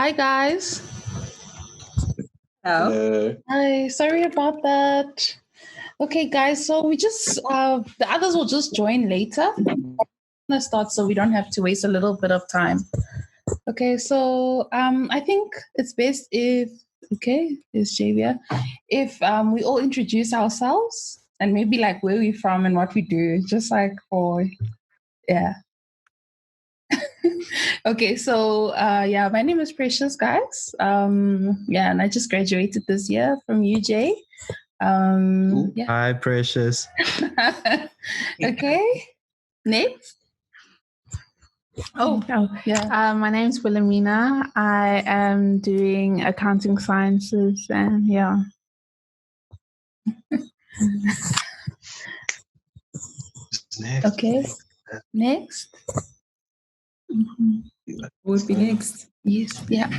Hi, guys. Hello. Hi, sorry about that. Okay, guys, so we just, the others will just join later. I'm going to start so we don't have to waste a little bit of time. Okay, so I think it's best if, it's Javia, if we all introduce ourselves and maybe like where we're from and what we do, just like for, yeah. Okay, so my name is Precious, guys. And I just graduated this year from UJ. Hi, Precious. Okay, next. My name is Wilhelmina. I am doing accounting sciences, and Next. Okay, next. Would be next. Yes, yeah.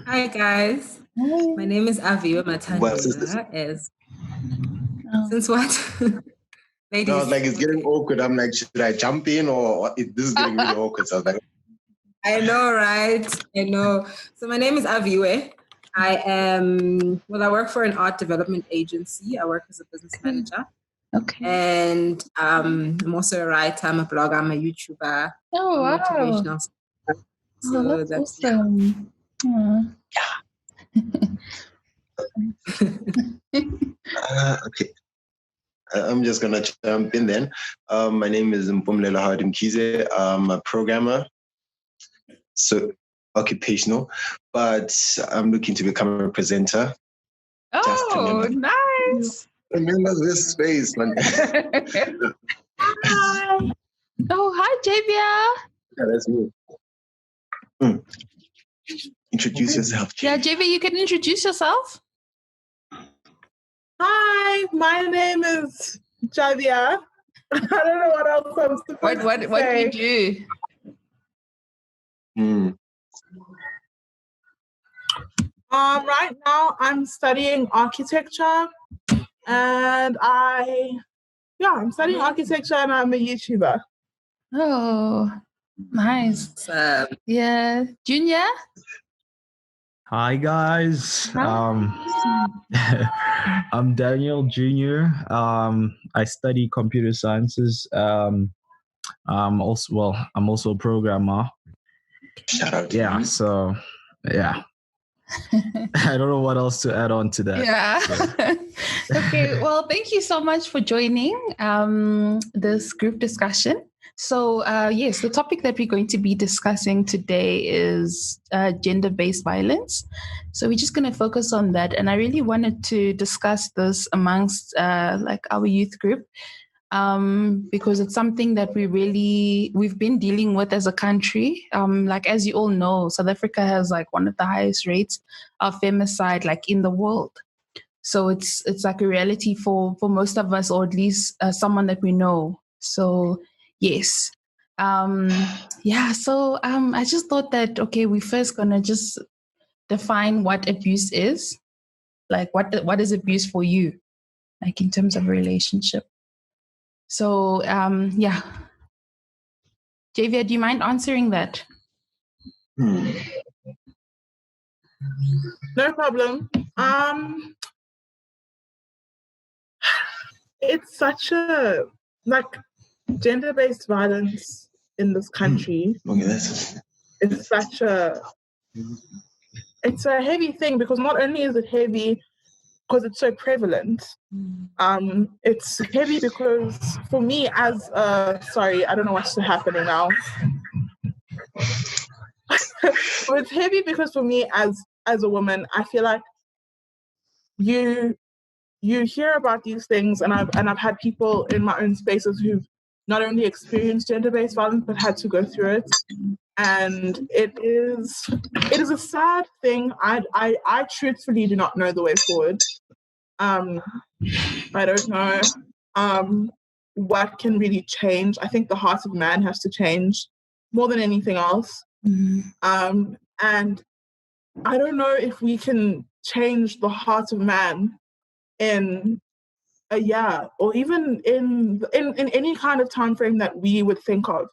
Hi guys. Hi. My name is Aviwa Matandela. Since what? Ladies. No, I was like, it's getting awkward. I'm like, should I jump in or this is getting really awkward? So I was like, I know, right? I know. So my name is Aviwe. I work for an art development agency. I work as a business manager. Okay. And I'm also a writer, I'm a blogger, I'm a YouTuber. Oh, wow. Motivational speaker. So that's awesome. okay. I'm just going to jump in then. My name is Mpumlela Hardim Kize. I'm a programmer, so occupational, but I'm looking to become a presenter. Oh, nice. Remember this space, man. Hi. Oh, hi, Javia. Yeah, that's me. Introduce yourself, Javia. Yeah, Javia, you can introduce yourself. Hi, my name is Javia. I don't know what else I'm supposed to say. What do you do? Right now I'm studying architecture, and I'm studying architecture, and I'm a YouTuber. Oh, nice. Yeah, Junior. Hi, guys. I'm Daniel Jr. I study computer sciences. I'm also a programmer. Shout out to you. So yeah. I don't know what else to add on to that. Yeah. So. Okay. Well, thank you so much for joining this group discussion. So, yes, the topic that we're going to be discussing today is gender-based violence. So we're just going to focus on that. And I really wanted to discuss this amongst our youth group because it's something that we've been dealing with as a country. As you all know, South Africa has one of the highest rates of femicide in the world. So it's like a reality for most of us, or at least someone that we know. So yes. So I just thought that, we first gonna just define what abuse is. What is abuse for you? In terms of a relationship. So Javia, do you mind answering that? No problem. It's such a gender-based violence in this country. It's a heavy thing, because not only is it heavy because it's so prevalent, it's heavy because for me as sorry, I don't know what's happening now. But it's heavy because for me as a woman, I feel like you hear about these things, and I've had people in my own spaces who've not only experienced gender-based violence but had to go through it, and it is a sad thing. I truthfully do not know the way forward. I don't know what can really change. I think the heart of man has to change more than anything else. Mm-hmm. And I don't know if we can change the heart of man in a year, or even in any kind of time frame that we would think of.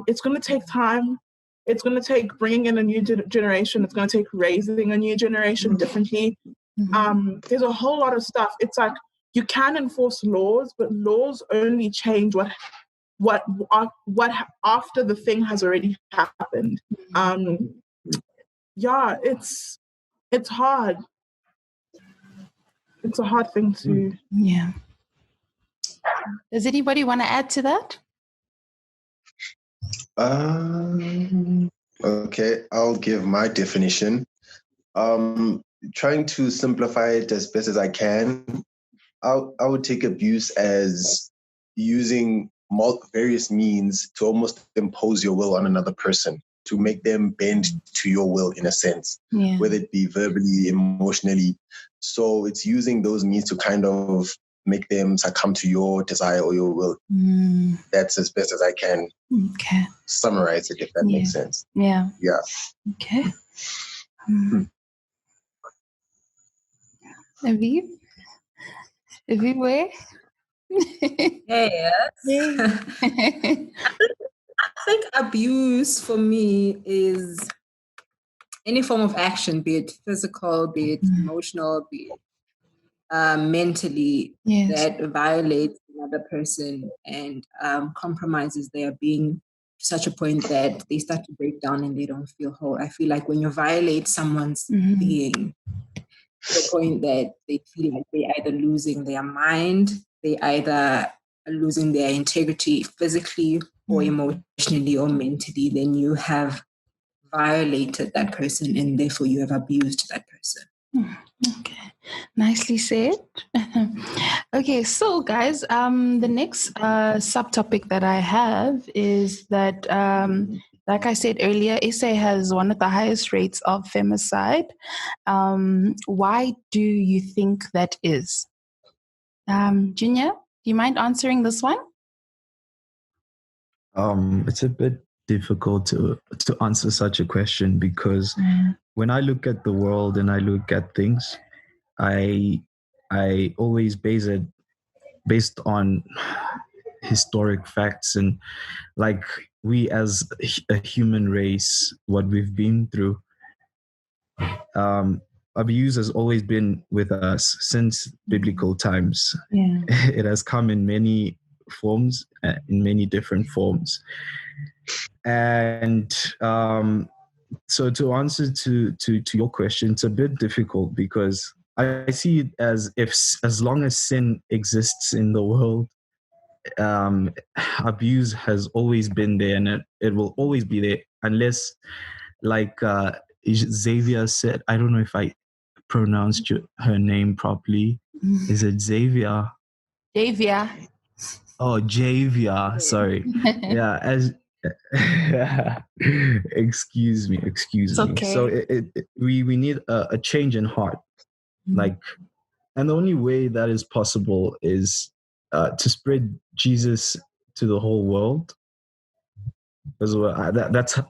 It's going to take time. it's going to take bringing in a new generation. It's going to take raising a new generation differently. There's a whole lot of stuff. It's like you can enforce laws, but laws only change what after the thing has already happened. Yeah, it's hard. It's a hard thing to. Yeah. Does anybody want to add to that? Okay, I'll give my definition. Trying to simplify it as best as I can, I would take abuse as using various means to almost impose your will on another person, to make them bend to your will in a sense, whether it be verbally, emotionally. So it's using those means to kind of make them succumb to your desire or your will. That's as best as I can summarize it, if that makes sense. Yeah. Okay. Aviv, where? Yes. I think abuse for me is any form of action, be it physical, be it emotional, be it mentally, that violates another person and compromises their being to such a point that they start to break down and they don't feel whole. I feel like when you violate someone's being to the point that they feel like they're either losing their mind, they either are losing their integrity physically or emotionally or mentally, then you have violated that person and therefore you have abused that person. Okay, nicely said. Okay, so guys, the next subtopic that I have is that, like I said earlier, SA has one of the highest rates of femicide. Why do you think that is? Junior, do you mind answering this one? It's a bit difficult to answer such a question because when I look at the world and I look at things, I always base it based on historic facts and like we as a human race, what we've been through. Abuse has always been with us since biblical times. It has come in many forms, in many different forms. And so to answer to your question, it's a bit difficult because I see it as if as long as sin exists in the world, abuse has always been there and it will always be there unless, like Xavier said, I don't know if I pronounced her name properly. Is it Xavier? Xavier. Oh, Javier. Sorry. Yeah, as excuse me. Okay. So we need a change in heart, like, and the only way that is possible is to spread Jesus to the whole world. As well,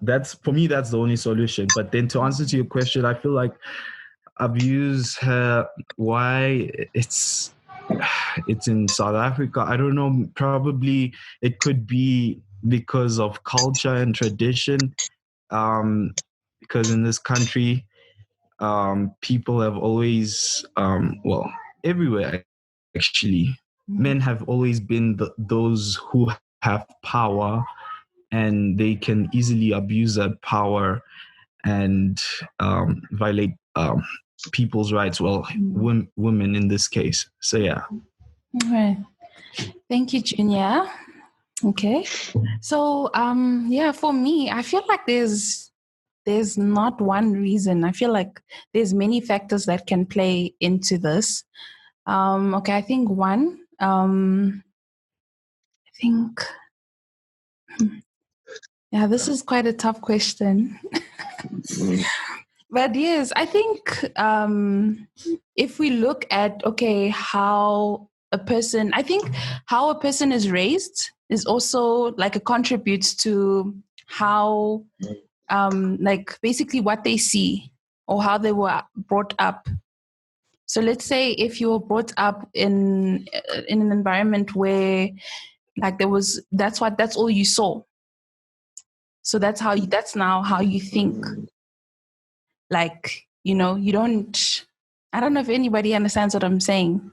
that's for me. That's the only solution. But then to answer to your question, I feel like abuse. Why it's in South Africa. I don't know. Probably it could be because of culture and tradition. Because in this country, people have always, everywhere actually, men have always been those who have power, and they can easily abuse that power and violate people's rights. Well, women in this case. So yeah. All right. Thank you, Junior. Okay. So for me, I feel like there's not one reason. I feel like there's many factors that can play into this. I think one, this is quite a tough question. But yes, I think if we look at, how a person is raised is also like a contributes to how, basically what they see or how they were brought up. So let's say if you were brought up in an environment where like that's all you saw. So that's now how you think. Like, you don't, I don't know if anybody understands what I'm saying.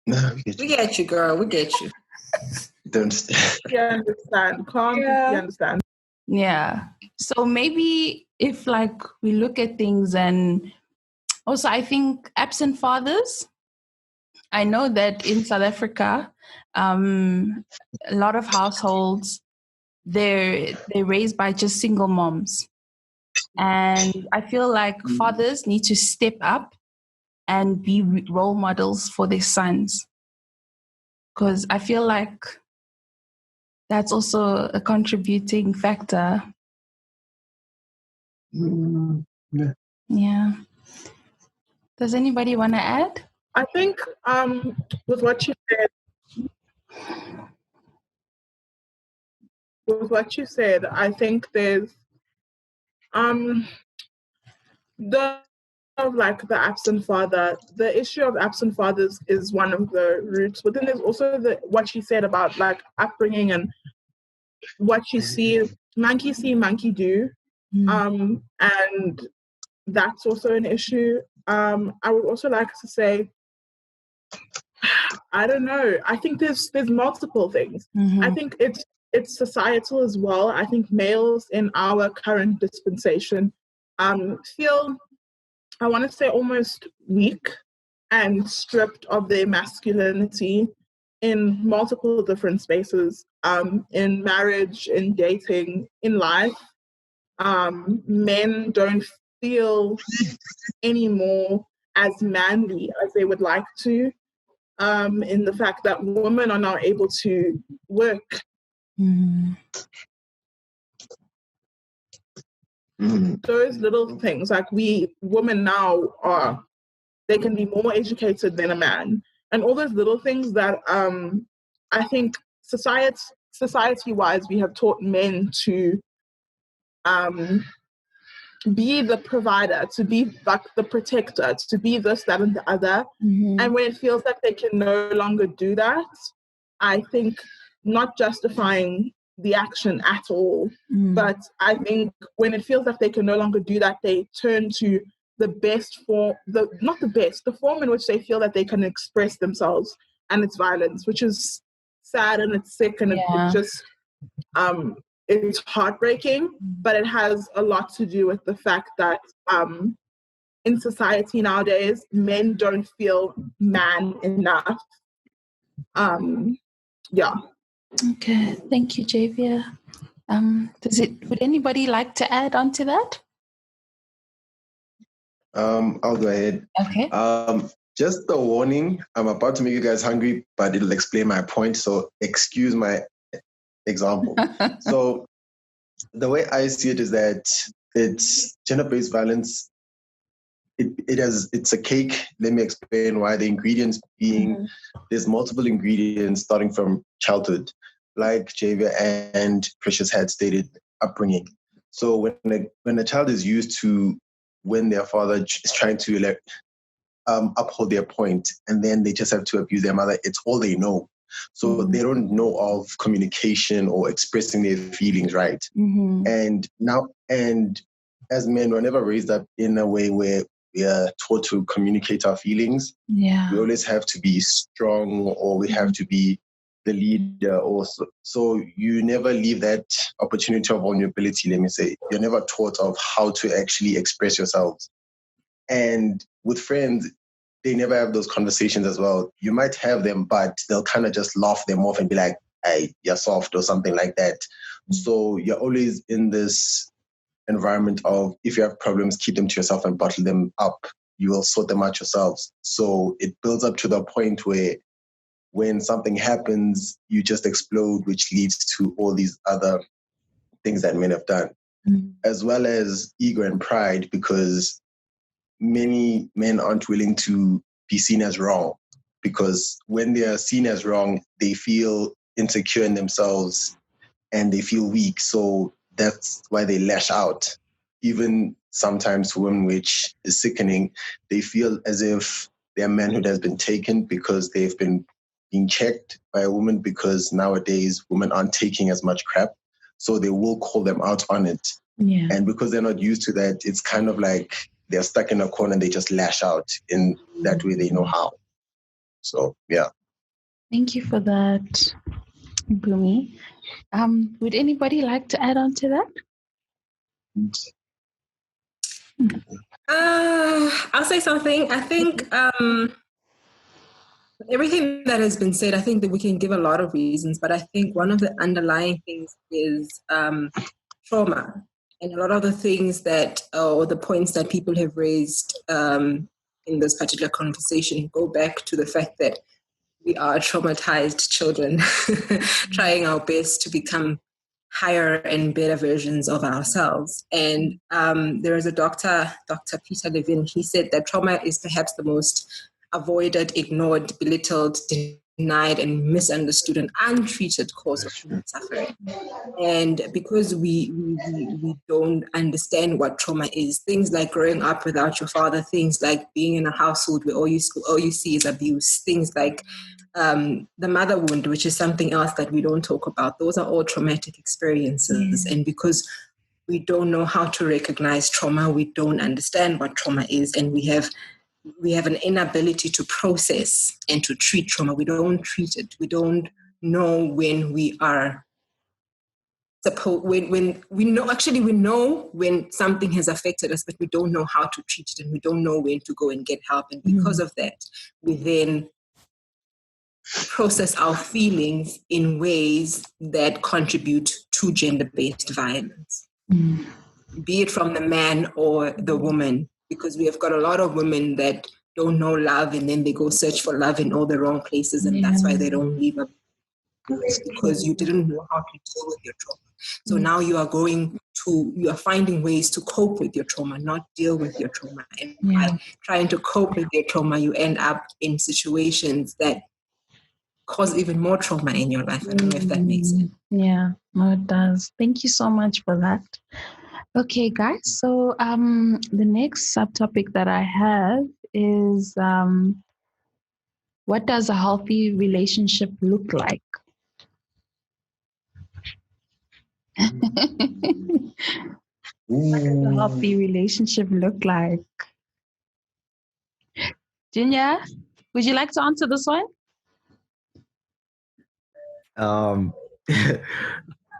No, we get you, girl. We get you. Don't. Yeah, understand. Completely understand. Yeah. So maybe if like we look at things, and also I think absent fathers, I know that in South Africa, a lot of households, they're raised by just single moms. And I feel like fathers need to step up and be role models for their sons. Because I feel like that's also a contributing factor. Yeah. Yeah. Does anybody want to add? I think with what you said, I think there's the of like the absent father. The issue of absent fathers is one of the roots. But then there's also what she said about like upbringing and what you see, monkey see, monkey do. And that's also an issue. I would also like to say, I don't know. I think there's multiple things. I think it's societal as well. I think males in our current dispensation feel, I want to say, almost weak and stripped of their masculinity in multiple different spaces, in marriage, in dating, in life. Men don't feel anymore as manly as they would like to, in the fact that women are now able to work. Those little things, like women now they can be more educated than a man. And all those little things that I think society-wise, we have taught men to be the provider, to be like the protector, to be this, that, and the other. And when it feels like they can no longer do that, I think not justifying the action at all, but I think when it feels like they can no longer do that, they turn to the best form, the form in which they feel that they can express themselves, and it's violence, which is sad and it's sick and it's just it's heartbreaking, but it has a lot to do with the fact that in society nowadays, men don't feel man enough. Yeah. Okay, thank you, Javia. Would anybody like to add on to that? I'll go ahead. Okay. Just a warning, I'm about to make you guys hungry, but it'll explain my point, so excuse my example. So the way I see it is that it's gender-based violence. It's a cake. Let me explain why. The ingredients being, there's multiple ingredients starting from childhood, like Javia and Precious had stated, upbringing. So when a child is used to when their father is trying to uphold their point, and then they just have to abuse their mother, it's all they know. So they don't know of communication or expressing their feelings, right? And as men, we're never raised up in a way where we are taught to communicate our feelings. Yeah. We always have to be strong, or we have to be the leader also. So you never leave that opportunity of vulnerability, let me say. You're never taught of how to actually express yourselves. And with friends, they never have those conversations as well. You might have them, but they'll kind of just laugh them off and be like, hey, you're soft or something like that. So you're always in this environment of, if you have problems, keep them to yourself and bottle them up. You will sort them out yourselves. So it builds up to the point where when something happens, you just explode, which leads to all these other things that men have done, as well as ego and pride, because many men aren't willing to be seen as wrong, because when they are seen as wrong, they feel insecure in themselves and they feel weak. So that's why they lash out. Even sometimes to women, which is sickening, they feel as if their manhood has been taken because they've been being checked by a woman, because nowadays women aren't taking as much crap. So they will call them out on it. Yeah. And because they're not used to that, it's kind of like they're stuck in a corner and they just lash out in that way they know how. So, yeah. Thank you for that, Bumi. Would anybody like to add on to that? I'll say something. I think everything that has been said, I think that we can give a lot of reasons, but I think one of the underlying things is trauma. And a lot of the things that, or the points that people have raised in this particular conversation go back to the fact that we are traumatized children trying our best to become higher and better versions of ourselves. And there is a Dr. Peter Levine. He said that trauma is perhaps the most avoided, ignored, belittled, denied, and misunderstood and untreated cause of human suffering. And because we don't understand what trauma is, things like growing up without your father, things like being in a household where all you see is abuse, things like the mother wound, which is something else that we don't talk about. Those are all traumatic experiences. And because we don't know how to recognize trauma, we don't understand what trauma is, and we have an inability to process and to treat trauma. We don't treat it. We don't know when we are when we know when something has affected us, but we don't know how to treat it, and we don't know when to go and get help. And because of that, we then process our feelings in ways that contribute to gender-based violence, be it from the man or the woman, because we have got a lot of women that don't know love, and then they go search for love in all the wrong places, and that's why they don't leave up, because you didn't know how to deal with your trauma. So now you are finding ways to cope with your trauma, not deal with your trauma. And by trying to cope with your trauma, you end up in situations that cause even more trauma in your life. I don't know if that makes sense. Yeah, no, it does. Thank you so much for that. Okay, guys. So the next subtopic that I have is what does a healthy relationship look like? What does a healthy relationship look like? Junior, would you like to answer this one?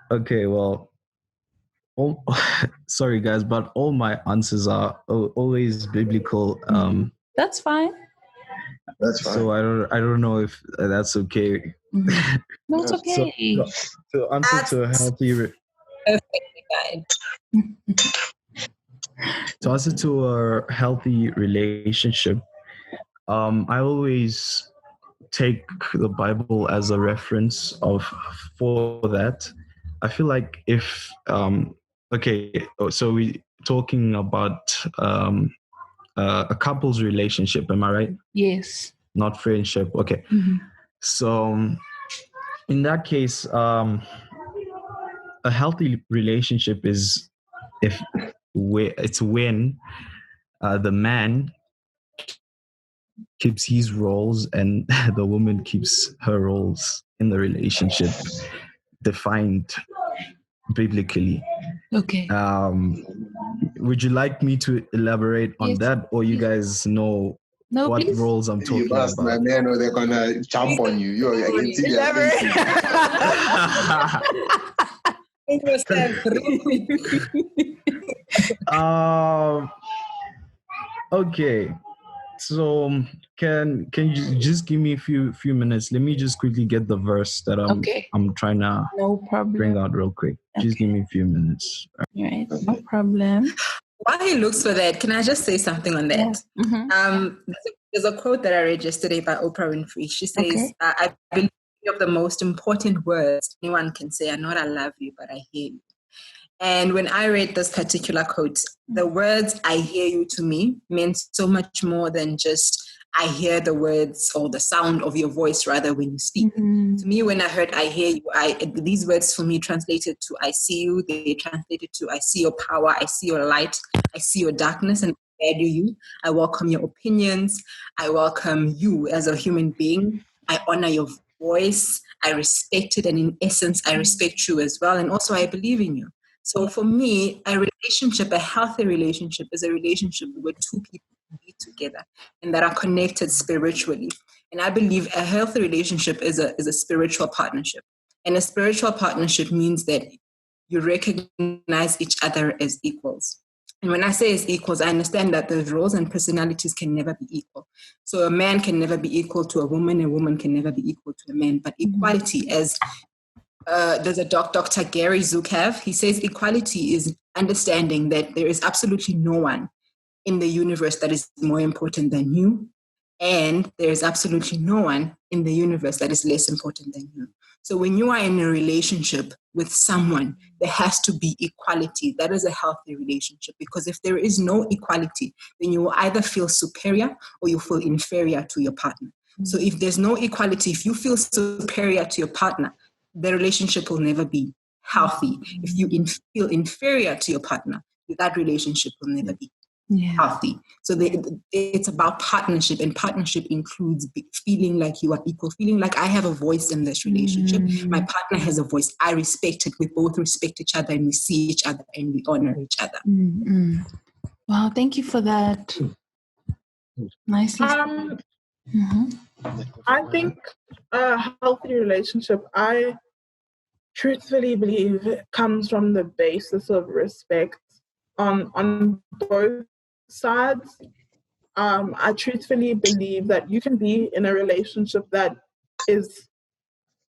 Okay, well, sorry guys, but all my answers are always biblical. That's fine. That's fine. So I don't know if that's okay. No, it's okay. So answer to a healthy to answer to a healthy relationship, I always take the Bible as a reference for that. I feel like if so we talking about a couple's relationship, am I right? Yes. Not friendship. Okay. So in that case, a healthy relationship is when the man keeps his roles and the woman keeps her roles in the relationship defined biblically. Okay. Would you like me to elaborate on that, or you guys know what please. roles I'm talking you ask about? my man, or they're gonna jump on you. I can see Okay. So can you just give me a few minutes? Let me just quickly get the verse that I'm trying to bring out real quick. Okay. Just give me a few minutes. Right, no problem. While he looks for that, can I just say something on that? Yeah. There's a quote that I read yesterday by Oprah Winfrey. She says, I believe of the most important words anyone can say are not "I love you," but "I hear you." And when I read this particular quote, the words "I hear you" to me meant so much more than just I hear the words or the sound of your voice rather when you speak. To me, when I heard "I hear you," these words for me translated to "I see you." They translated to "I see your power, I see your light, I see your darkness, and I value you. I welcome your opinions. I welcome you as a human being. I honor your voice. I respect it. And in essence, I respect you as well. And also I believe in you. So for me, a relationship, a healthy relationship, is a relationship where two people be together and that are connected spiritually. And I believe a healthy relationship is a spiritual partnership. And a spiritual partnership means that you recognize each other as equals. And when I say as equals, I understand that the roles and personalities can never be equal. So a man can never be equal to a woman can never be equal to a man. But equality, as there's a Dr. Gary Zukav, he says equality is understanding that there is absolutely no one in the universe that is more important than you, and there is absolutely no one in the universe that is less important than you. So when you are in a relationship with someone, there has to be equality. That is a healthy relationship, because if there is no equality, then you will either feel superior or you feel inferior to your partner. So if there's no equality, if you feel superior to your partner, the relationship will never be healthy. If you feel inferior to your partner, that relationship will never be healthy. So it's about partnership, and partnership includes feeling like you are equal, feeling like I have a voice in this relationship. My partner has a voice. I respect it. We both respect each other, and we see each other, and we honor each other. Wow, thank you for that. Nicely. I think a healthy relationship, I truthfully believe, it comes from the basis of respect on both sides. I truthfully believe that you can be in a relationship that is,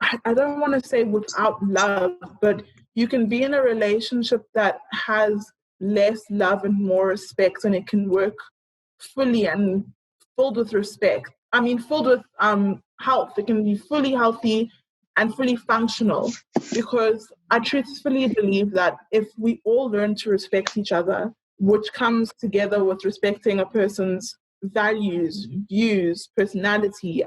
I don't want to say without love, but you can be in a relationship that has less love and more respect, and it can work fully and filled with respect. I mean, filled with health. It can be fully healthy and fully functional, because I truthfully believe that if we all learn to respect each other, which comes together with respecting a person's values, views, personality,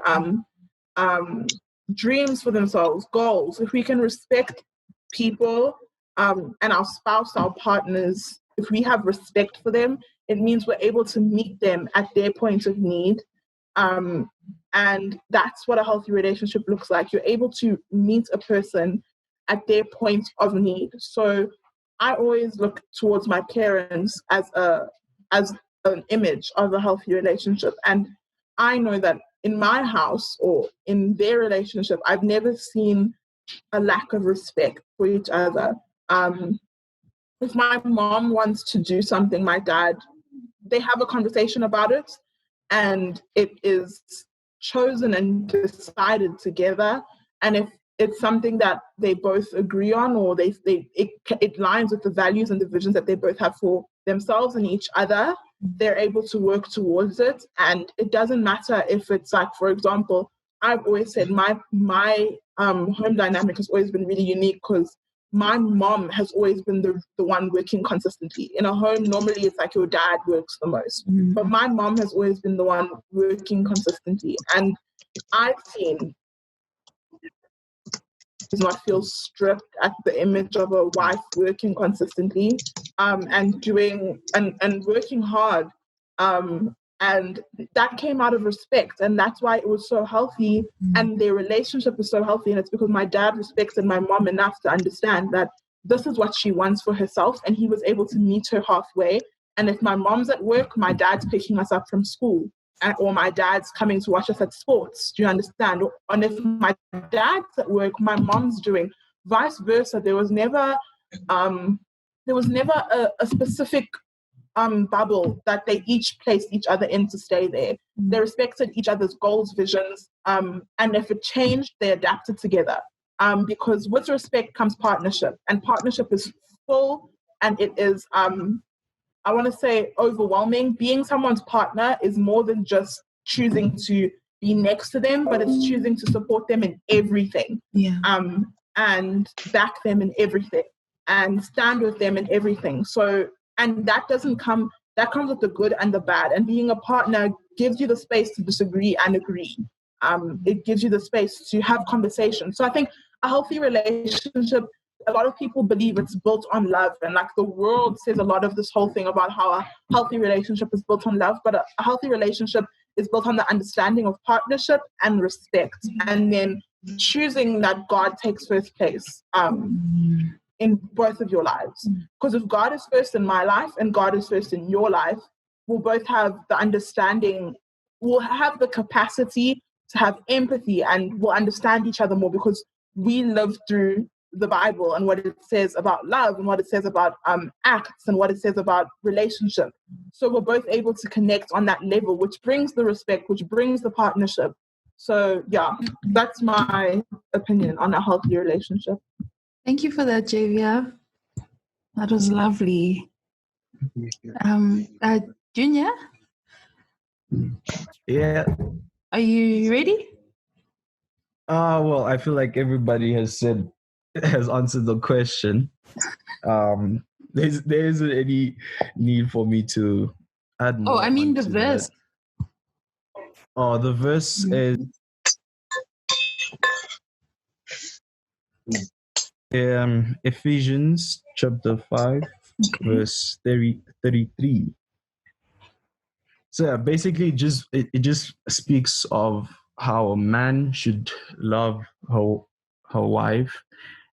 dreams for themselves, goals, if we can respect people and our spouse, our partners, if we have respect for them, it means we're able to meet them at their point of need. And that's what a healthy relationship looks like. You're able to meet a person at their point of need. So I always look towards my parents as an image of a healthy relationship. And I know that in my house or in their relationship, I've never seen a lack of respect for each other. If my mom wants to do something, my dad, they have a conversation about it, and it is chosen and decided together. And if it's something that they both agree on, or it lines with the values and the visions that they both have for themselves and each other, they're able to work towards it. And it doesn't matter if it's like, for example, I've always said my home dynamic has always been really unique, because my mom has always been the one working consistently. In a home, normally it's like your dad works the most. But my mom has always been the one working consistently. And I've seen does not feel stripped at the image of a wife working consistently and doing and working hard. And that came out of respect, and that's why it was so healthy, and their relationship was so healthy. And it's because my dad respected my mom enough to understand that this is what she wants for herself, and he was able to meet her halfway. And if my mom's at work, my dad's picking us up from school, or my dad's coming to watch us at sports. Do you understand? And if my dad's at work, my mom's doing vice versa. There was never a specific bubble that they each placed each other in to stay there. They respected each other's goals, visions, and if it changed, they adapted together. Because with respect comes partnership, and partnership is full, and it is, I want to say, overwhelming. Being someone's partner is more than just choosing to be next to them, but it's choosing to support them in everything, and back them in everything, and stand with them in everything. So, and that comes with the good and the bad. And being a partner gives you the space to disagree and agree. It gives you the space to have conversations. So I think a healthy relationship, a lot of people believe it's built on love. And like the world says a lot of this whole thing about how a healthy relationship is built on love, but a healthy relationship is built on the understanding of partnership and respect. And then choosing that God takes first place in both of your lives. Because if God is first in my life and God is first in your life, we'll both have the understanding, we'll have the capacity to have empathy, and we'll understand each other more because we live through the Bible and what it says about love and what it says about acts and what it says about relationship. So we're both able to connect on that level, which brings the respect, which brings the partnership. So yeah, that's my opinion on a healthy relationship. Thank you for that, Javia. That was lovely. Junior? Yeah. Are you ready? Well, I feel like everybody has answered the question. There isn't any need for me to add more. Oh, I mean the verse. Oh, the verse is Ephesians chapter 5, verse 33. So yeah, basically it just speaks of how a man should love her wife,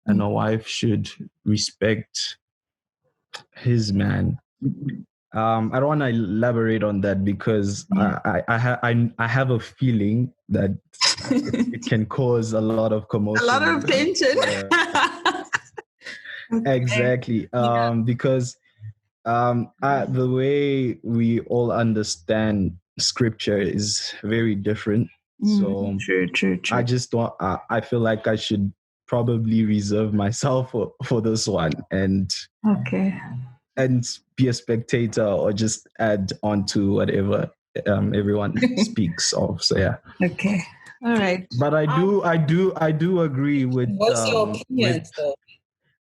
and a wife should respect his man. I don't want to elaborate on that because I have a feeling that it can cause a lot of commotion, a lot of tension. Exactly. Because the way we all understand scripture is very different. So true. I just don't. I feel like I should probably reserve myself for this one and be a spectator or just add on to whatever everyone speaks of. So yeah. Okay. All right. But I do agree with. What's your opinion, though?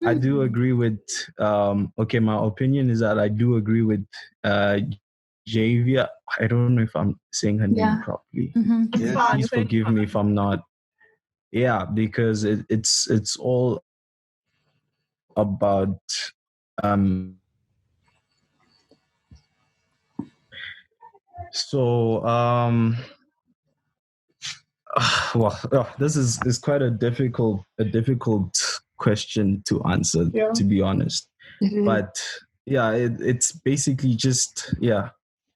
I do agree with. Okay, my opinion is that I do agree with Javia. I don't know if I'm saying her name properly. Yeah. Please forgive me if I'm not. Yeah, because it's all about this is quite a difficult question to answer, to be honest. But yeah, it's basically just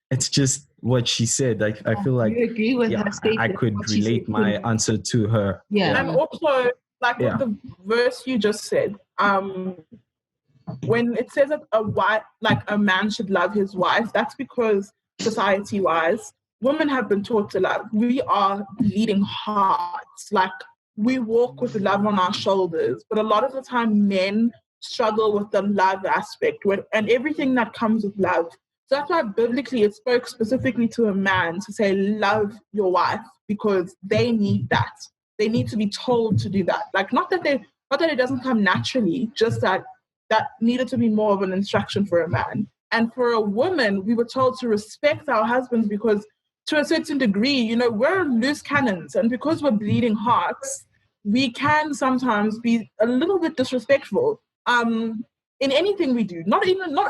it's just what she said. I feel like you agree with her statement, I could relate my answer to her. And also, like with the verse you just said, when it says that a man should love his wife, that's because society-wise, women have been taught to love. We are bleeding hearts. Like, we walk with love on our shoulders, but a lot of the time men struggle with the love aspect and everything that comes with love. So that's why biblically it spoke specifically to a man to say, love your wife, because they need that. They need to be told to do that. Like, not that it doesn't come naturally, just that needed to be more of an instruction for a man. And for a woman, we were told to respect our husbands because to a certain degree, we're loose cannons. And because we're bleeding hearts, we can sometimes be a little bit disrespectful in anything we do, not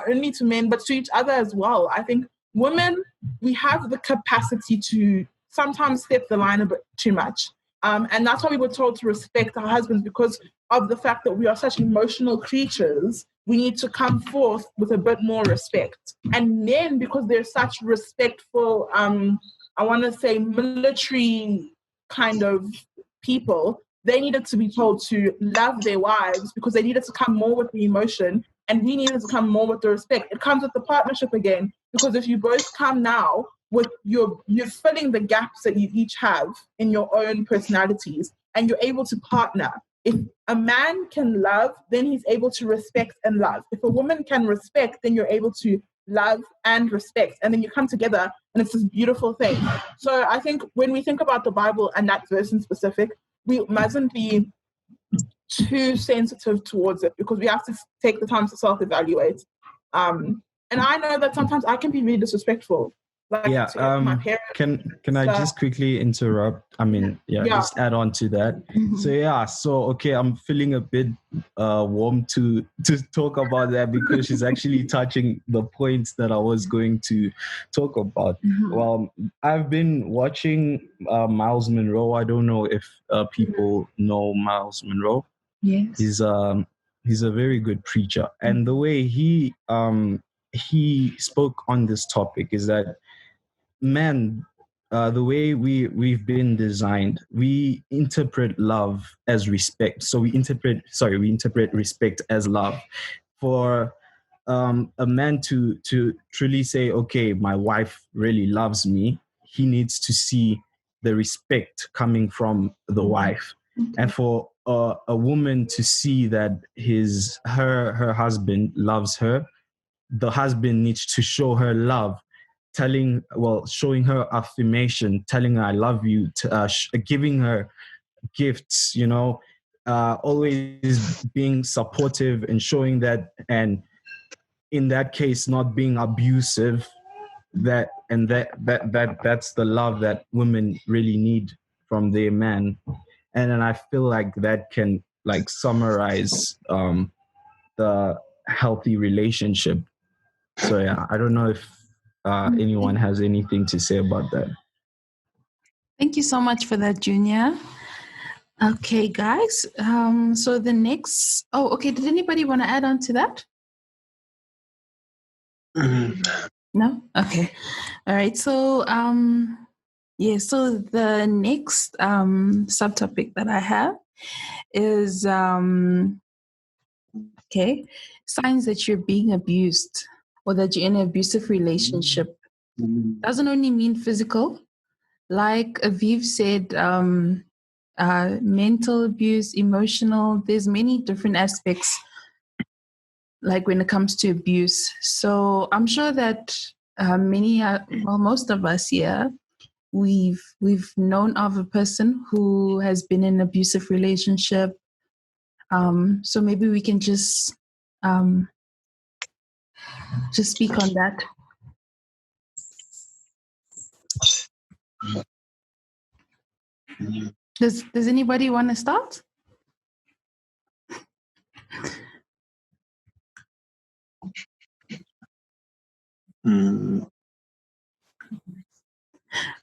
only to men, but to each other as well. I think women, we have the capacity to sometimes step the line a bit too much. And that's why we were told to respect our husbands, because of the fact that we are such emotional creatures. We need to come forth with a bit more respect. And men, because they're such respectful, I want to say military kind of people, they needed to be told to love their wives because they needed to come more with the emotion, and we needed to come more with the respect. It comes with the partnership again, because if you both come now with you're filling the gaps that you each have in your own personalities, and you're able to partner. If a man can love, then he's able to respect and love. If a woman can respect, then you're able to love and respect, and then you come together and it's this beautiful thing. So I think when we think about the Bible and that verse in specific, we mustn't be too sensitive towards it, because we have to take the time to self-evaluate. And I know that sometimes I can be really disrespectful. Like Yeah. to my parents. Can I just quickly interrupt? I mean, just add on to that. So okay, I'm feeling a bit warm to talk about that because she's actually touching the points that I was going to talk about. Well, I've been watching Miles Monroe. I don't know if people know Miles Monroe. Yes. He's a very good preacher, and the way he spoke on this topic is that, man, the way we've been designed, we interpret love as respect. So we interpret respect as love. For a man to truly say, okay, my wife really loves me, he needs to see the respect coming from the wife. And for a woman to see that her husband loves her, the husband needs to show her love, showing her affirmation, telling her I love you, giving her gifts, always being supportive and showing that, and in that case not being abusive. That's the love that women really need from their man. And then I feel like that can summarize the healthy relationship. So yeah, I don't know if anyone has anything to say about that. Thank you so much for that, Junior. Okay, guys. So the next. Oh, okay. Did anybody want to add on to that? No. Okay. All right. So So the next subtopic that I have is signs that you're being abused or that you're in an abusive relationship. Doesn't only mean physical. Like Aviv said, mental abuse, emotional, there's many different aspects, like when it comes to abuse. So I'm sure that most of us here, we've known of a person who has been in an abusive relationship. So maybe we can just speak on that. Does anybody want to start?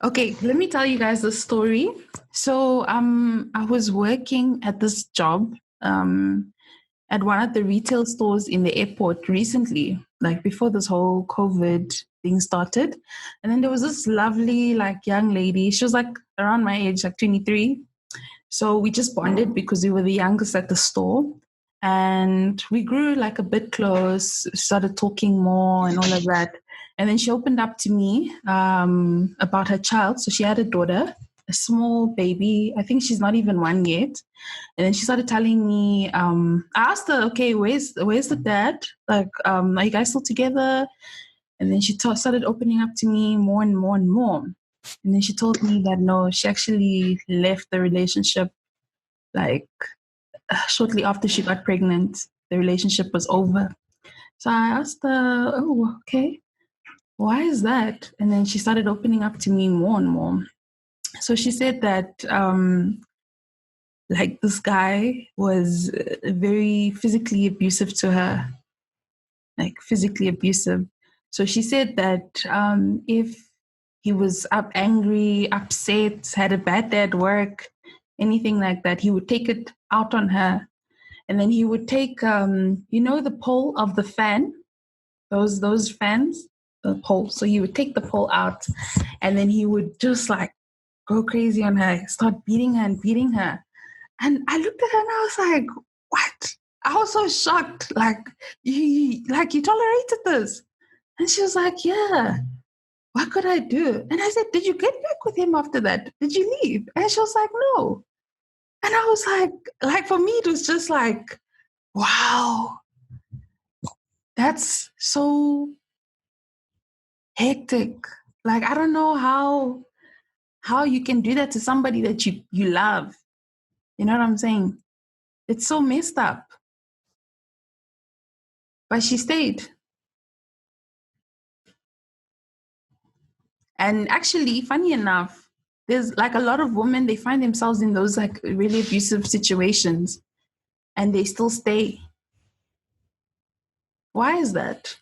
Okay, let me tell you guys the story. So I was working at this job at one of the retail stores in the airport recently, like before this whole COVID thing started. And then there was this lovely young lady. She was around my age, 23. So we just bonded because we were the youngest at the store. And we grew a bit close, started talking more and all of that. And then she opened up to me about her child. So she had a daughter, a small baby. I think she's not even 1 yet. And then she started telling me, I asked her, okay, where's the dad? Are you guys still together? And then she started opening up to me more and more and more. And then she told me that no, she actually left the relationship shortly after she got pregnant. The relationship was over. So I asked her, oh, okay, why is that? And then she started opening up to me more and more. So she said that this guy was very physically abusive to her, physically abusive. So she said that if he was angry, upset, had a bad day at work, anything like that, he would take it out on her. And then he would take, the pole of the fan, those fans, the pole. So he would take the pole out, and then he would just go crazy on her, start beating her and beating her. And I looked at her and I was like, what? I was so shocked. You tolerated this? And she was like, yeah. What could I do? And I said, did you get back with him after that? Did you leave? And she was like, no. And I was like for me, it was just wow, that's so hectic. I don't know how you can do that to somebody that you love. You know what I'm saying? It's so messed up. But she stayed. And actually, funny enough, there's like a lot of women, they find themselves in those like really abusive situations and they still stay. Why is that?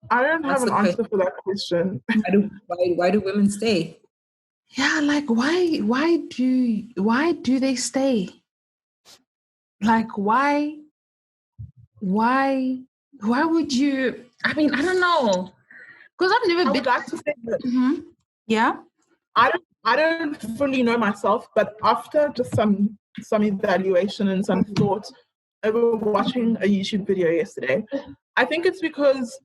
I don't have an answer for that question. Why do women stay? Yeah, like why do they stay? Like why would you? I mean, I don't know. Because I've never been. Would like to say that. Mm-hmm. Yeah. I don't fully know myself, but after just some evaluation and some thought over watching a YouTube video yesterday, I think it's because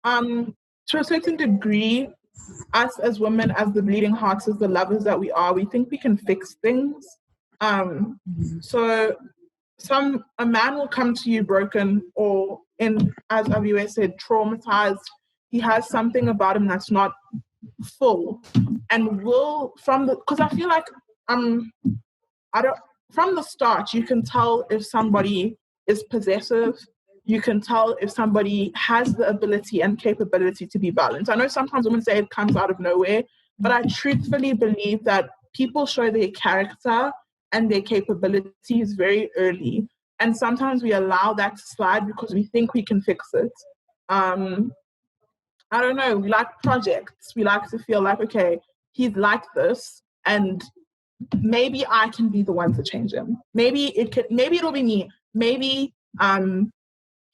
to a certain degree, us as women, as the bleeding hearts, as the lovers that we are, we think we can fix things. So a man will come to you broken or as Aviwe said, traumatized. He has something about him that's not full, and because I feel like from the start you can tell if somebody is possessive. You can tell if somebody has the ability and capability to be balanced. I know sometimes women say it comes out of nowhere, but I truthfully believe that people show their character and their capabilities very early. And sometimes we allow that to slide because we think we can fix it. I don't know, we like projects. We like to feel like, okay, he's like this, and maybe I can be the one to change him. Maybe it'll be me. Maybe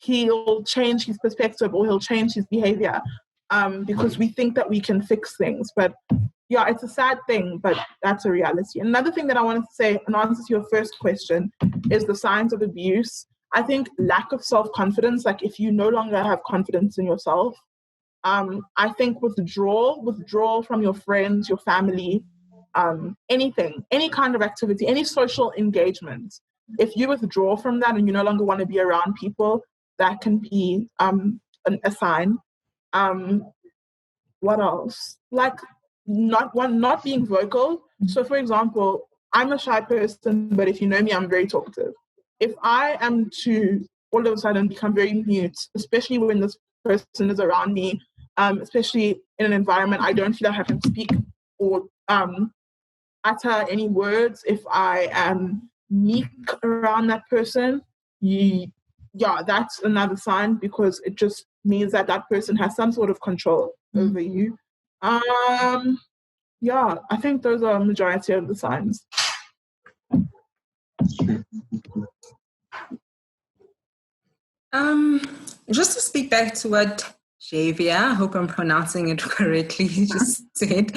he'll change his perspective or he'll change his behavior because we think that we can fix things. But yeah, it's a sad thing, but that's a reality. Another thing that I wanted to say in answer to your first question is the signs of abuse. I think lack of self-confidence, like if you no longer have confidence in yourself, I think withdrawal from your friends, your family, anything, any kind of activity, any social engagement. If you withdraw from that and you no longer want to be around people, that can be a sign. What else? Like not being vocal. So, for example, I'm a shy person, but if you know me, I'm very talkative. If I am to all of a sudden become very mute, especially when this person is around me, especially in an environment I don't feel like I can speak or utter any words, if I am meek around that person, that's another sign, because it just means that that person has some sort of control over you. I think those are a majority of the signs. Just to speak back to what Javier, I hope I'm pronouncing it correctly, just said.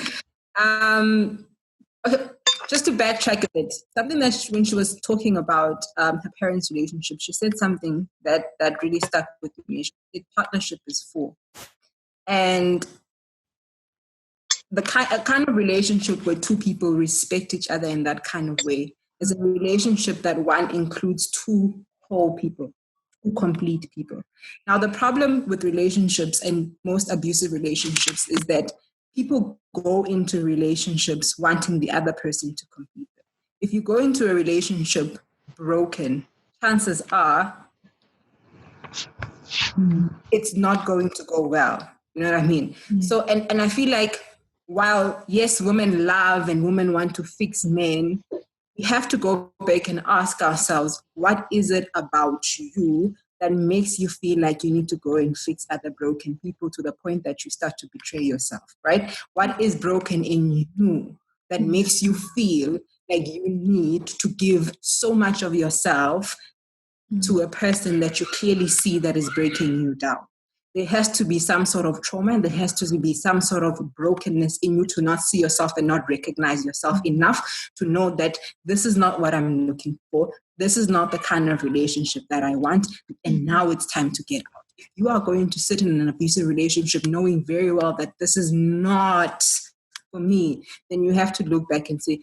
Just to backtrack a bit, something that when she was talking about her parents' relationship, she said something that really stuck with me. She said partnership is for. And a kind of relationship where two people respect each other in that kind of way is a relationship that one includes two whole people, two complete people. Now, the problem with relationships and most abusive relationships is that people go into relationships wanting the other person to complete them. If you go into a relationship broken, chances are it's not going to go well. You know what I mean? So, and I feel like while, yes, women love and women want to fix men, we have to go back and ask ourselves, what is it about you that makes you feel like you need to go and fix other broken people to the point that you start to betray yourself, right? What is broken in you that makes you feel like you need to give so much of yourself to a person that you clearly see that is breaking you down? There has to be some sort of trauma, and there has to be some sort of brokenness in you to not see yourself and not recognize yourself enough to know that this is not what I'm looking for. This is not the kind of relationship that I want. And now it's time to get out. If you are going to sit in an abusive relationship knowing very well that this is not for me, then you have to look back and say,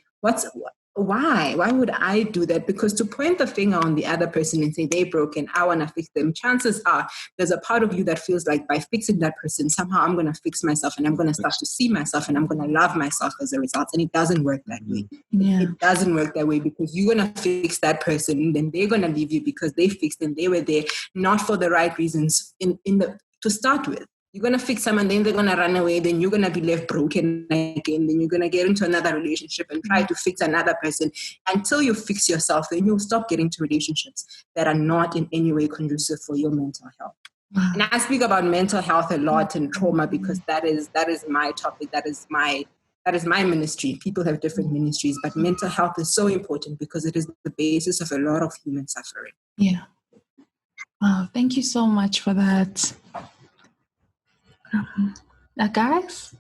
why would I do that? Because to point the finger on the other person and say they're broken, I want to fix them, chances are there's a part of you that feels like by fixing that person, somehow I'm going to fix myself and I'm going to start to see myself and I'm going to love myself as a result. And it doesn't work that way. It doesn't work that way, because you're going to fix that person and then they're going to leave you because they fixed and they were there not for the right reasons to start with. You're going to fix someone, then they're going to run away, then you're going to be left broken again, then you're going to get into another relationship and try to fix another person. Until you fix yourself, then you'll stop getting to relationships that are not in any way conducive for your mental health. And I speak about mental health a lot and trauma because that is my topic. That is my ministry. People have different ministries, but mental health is so important because it is the basis of a lot of human suffering. Yeah. Thank you so much for that. Guys?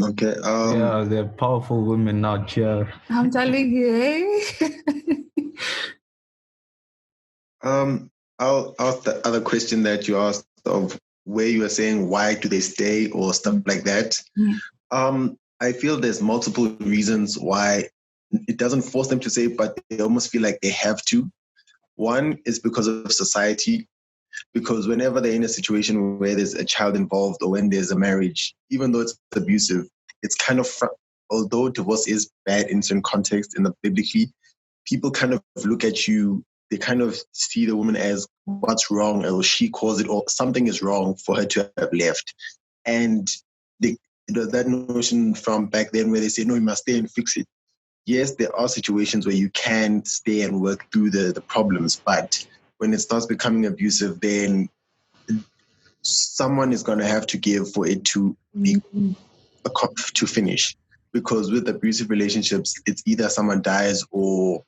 Okay. Yeah, they're powerful women out here. I'm telling you, I'll ask the other question that you asked of where you were saying why do they stay or stuff like that. Yeah. I feel there's multiple reasons why it doesn't force them to stay, but they almost feel like they have to. One is because of society, because whenever they're in a situation where there's a child involved or when there's a marriage, even though it's abusive, it's kind of, although divorce is bad in certain contexts in the biblically, people kind of look at you, they kind of see the woman as what's wrong, or she caused it, or something is wrong for her to have left. And that notion from back then where they say, no, you must stay and fix it. Yes, there are situations where you can stay and work through the problems, but when it starts becoming abusive, then someone is going to have to give for it to be to finish. Because with abusive relationships, it's either someone dies or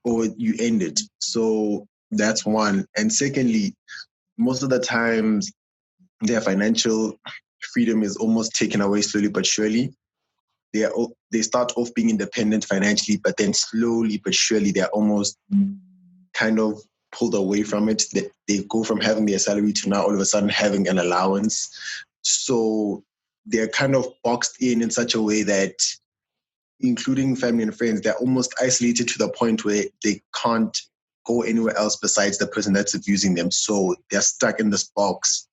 you end it. So that's one. And secondly, most of the times their financial freedom is almost taken away slowly but surely. They start off being independent financially, but then slowly but surely they're almost kind of pulled away from it. They go from having their salary to now all of a sudden having an allowance. So they're kind of boxed in such a way that, including family and friends, they're almost isolated to the point where they can't go anywhere else besides the person that's abusing them. So they're stuck in this box.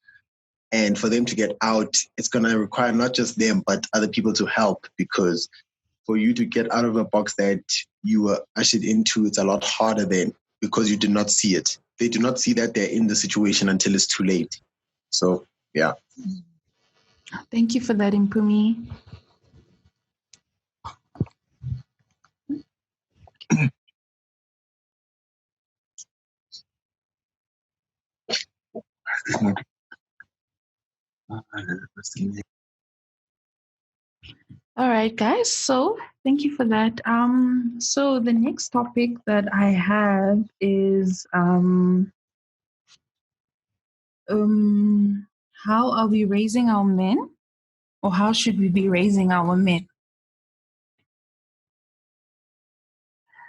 And for them to get out, it's going to require not just them, but other people to help, because for you to get out of a box that you were ushered into, it's a lot harder than, because you did not see it. They do not see that they're in the situation until it's too late. So, yeah. Thank you for that, Mpumi. All right, guys. So thank you for that. So the next topic that I have is how are we raising our men, or how should we be raising our men?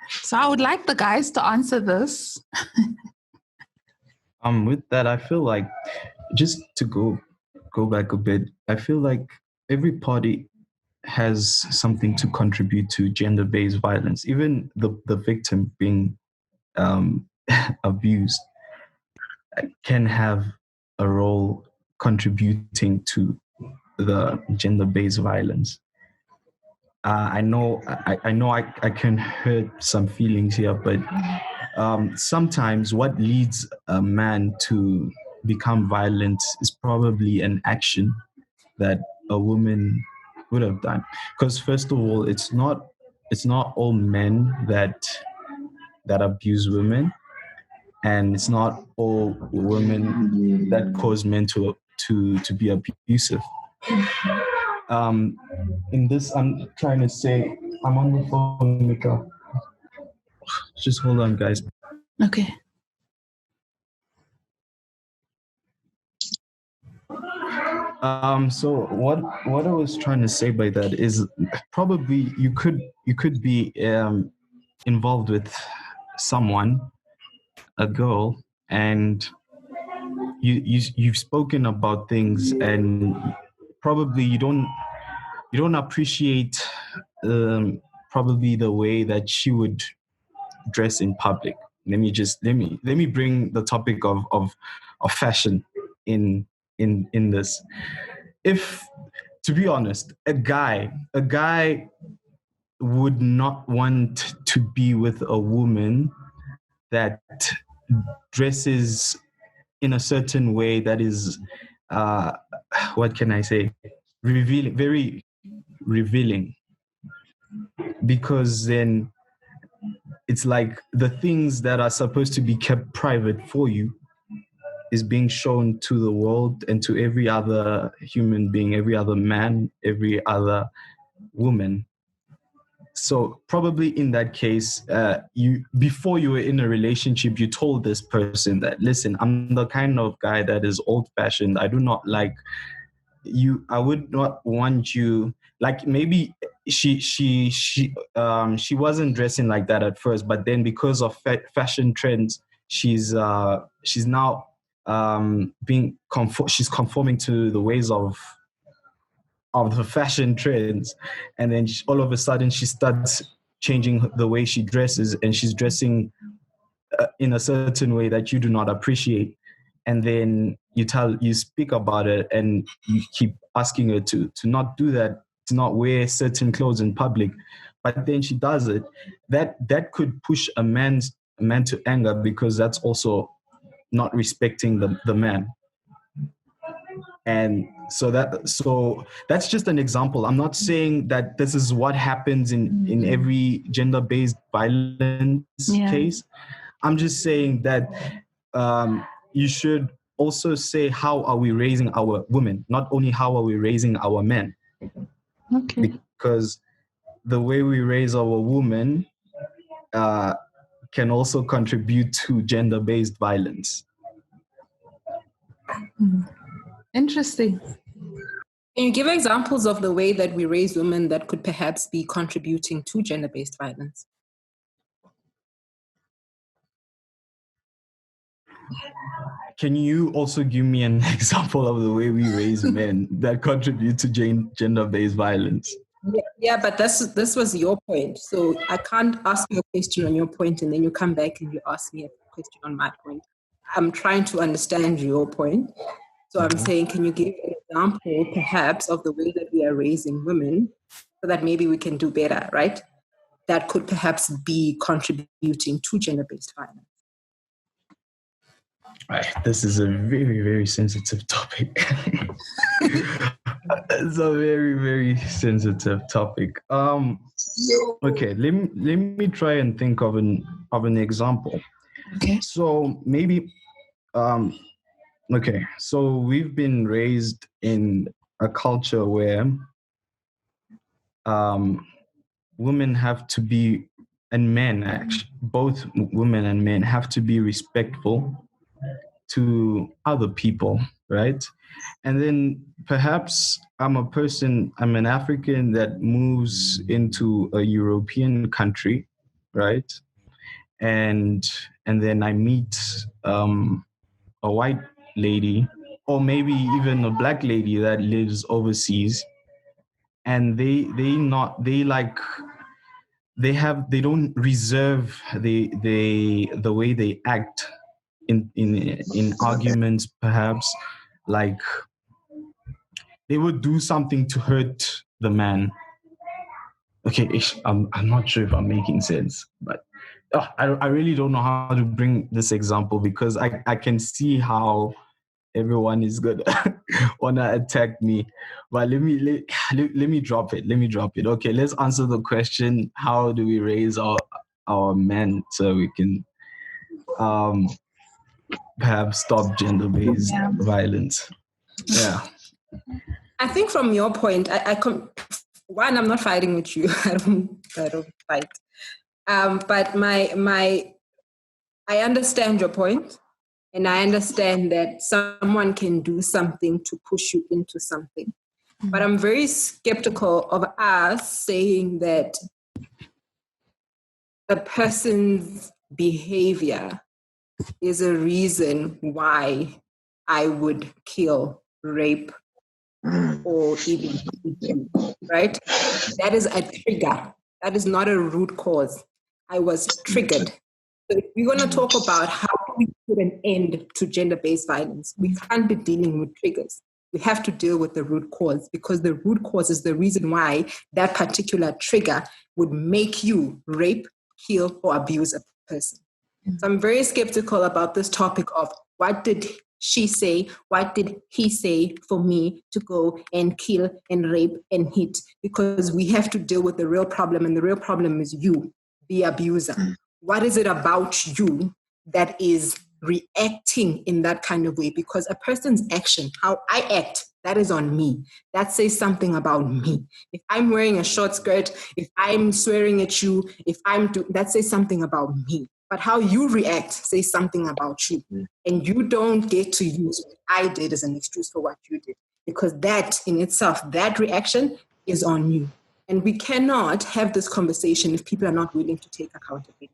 So I would like the guys to answer this. With that, I feel like, just to go back a bit, I feel like every party has something to contribute to gender-based violence. Even the victim being abused can have a role contributing to the gender-based violence. I know I can hurt some feelings here, but sometimes what leads a man to become violent is probably an action that a woman would have done. Because first of all, it's not all men that abuse women, and it's not all women that cause men to be abusive. In this, I'm trying to say, I'm on the phone, Mika. Just hold on, guys. Okay. So what I was trying to say by that is, probably you could be involved with someone, a girl, and you've spoken about things, and probably you don't appreciate probably the way that she would dress in public. Let me bring the topic of fashion in this. If, to be honest, a guy would not want to be with a woman that dresses in a certain way that is, what can I say, revealing, very revealing, because then it's like the things that are supposed to be kept private for you is being shown to the world and to every other human being, every other man, every other woman. So probably in that case, you, before you were in a relationship, you told this person that, listen, I'm the kind of guy that is old-fashioned. I do not like you. I would not want you, like, maybe she wasn't dressing like that at first, but then because of fashion trends, she's now she's conforming to the ways of the fashion trends, and then all of a sudden she starts changing the way she dresses, and she's dressing in a certain way that you do not appreciate. And then you speak about it, and you keep asking her to not do that, to not wear certain clothes in public, but then she does it. That could push a man to anger, because that's also not respecting the man. And so that's just an example. I'm not saying that this is what happens in every gender-based violence case. I'm just saying that you should also say, how are we raising our women? Not only how are we raising our men. Okay. Because the way we raise our women can also contribute to gender-based violence. Interesting. Can you give examples of the way that we raise women that could perhaps be contributing to gender-based violence? Can you also give me an example of the way we raise men that contribute to gender-based violence? Yeah, but this was your point. So I can't ask you a question on your point and then you come back and you ask me a question on my point. I'm trying to understand your point. So I'm saying, can you give an example perhaps of the way that we are raising women so that maybe we can do better, right? That could perhaps be contributing to gender-based violence. Right. This is a very, very sensitive topic. It's a very, very sensitive topic. Okay, let me try and think of an example. Okay. So maybe okay, so we've been raised in a culture where women have to be, and men actually, both women and men have to be respectful to other people, right? And then perhaps I'm an African that moves into a European country, right? And then I meet a white lady, or maybe even a black lady that lives overseas, and they don't reserve the way they act in arguments, perhaps, like they would do something to hurt the man. Okay, I'm not sure if I'm making sense, but I really don't know how to bring this example, because I can see how everyone is gonna wanna attack me. But let me drop it. Let me drop it. Okay, let's answer the question: how do we raise our men so we can perhaps stop gender-based violence? Yeah. I think from your point, one, I'm not fighting with you. I don't fight. But I understand your point, and I understand that someone can do something to push you into something. But I'm very skeptical of us saying that a person's behavior is a reason why I would kill, rape, or even you, right? That is a trigger. That is not a root cause. I was triggered. So if we're going to talk about how we put an end to gender-based violence, we can't be dealing with triggers. We have to deal with the root cause, because the root cause is the reason why that particular trigger would make you rape, kill, or abuse a person. So I'm very skeptical about this topic of what did she say? What did he say for me to go and kill and rape and hit? Because we have to deal with the real problem, and the real problem is you, the abuser. What is it about you that is reacting in that kind of way? Because a person's action, how I act, that is on me. That says something about me. If I'm wearing a short skirt, if I'm swearing at you, that says something about me. But how you react says something about you. And you don't get to use what I did as an excuse for what you did. Because that in itself, that reaction is on you. And we cannot have this conversation if people are not willing to take accountability.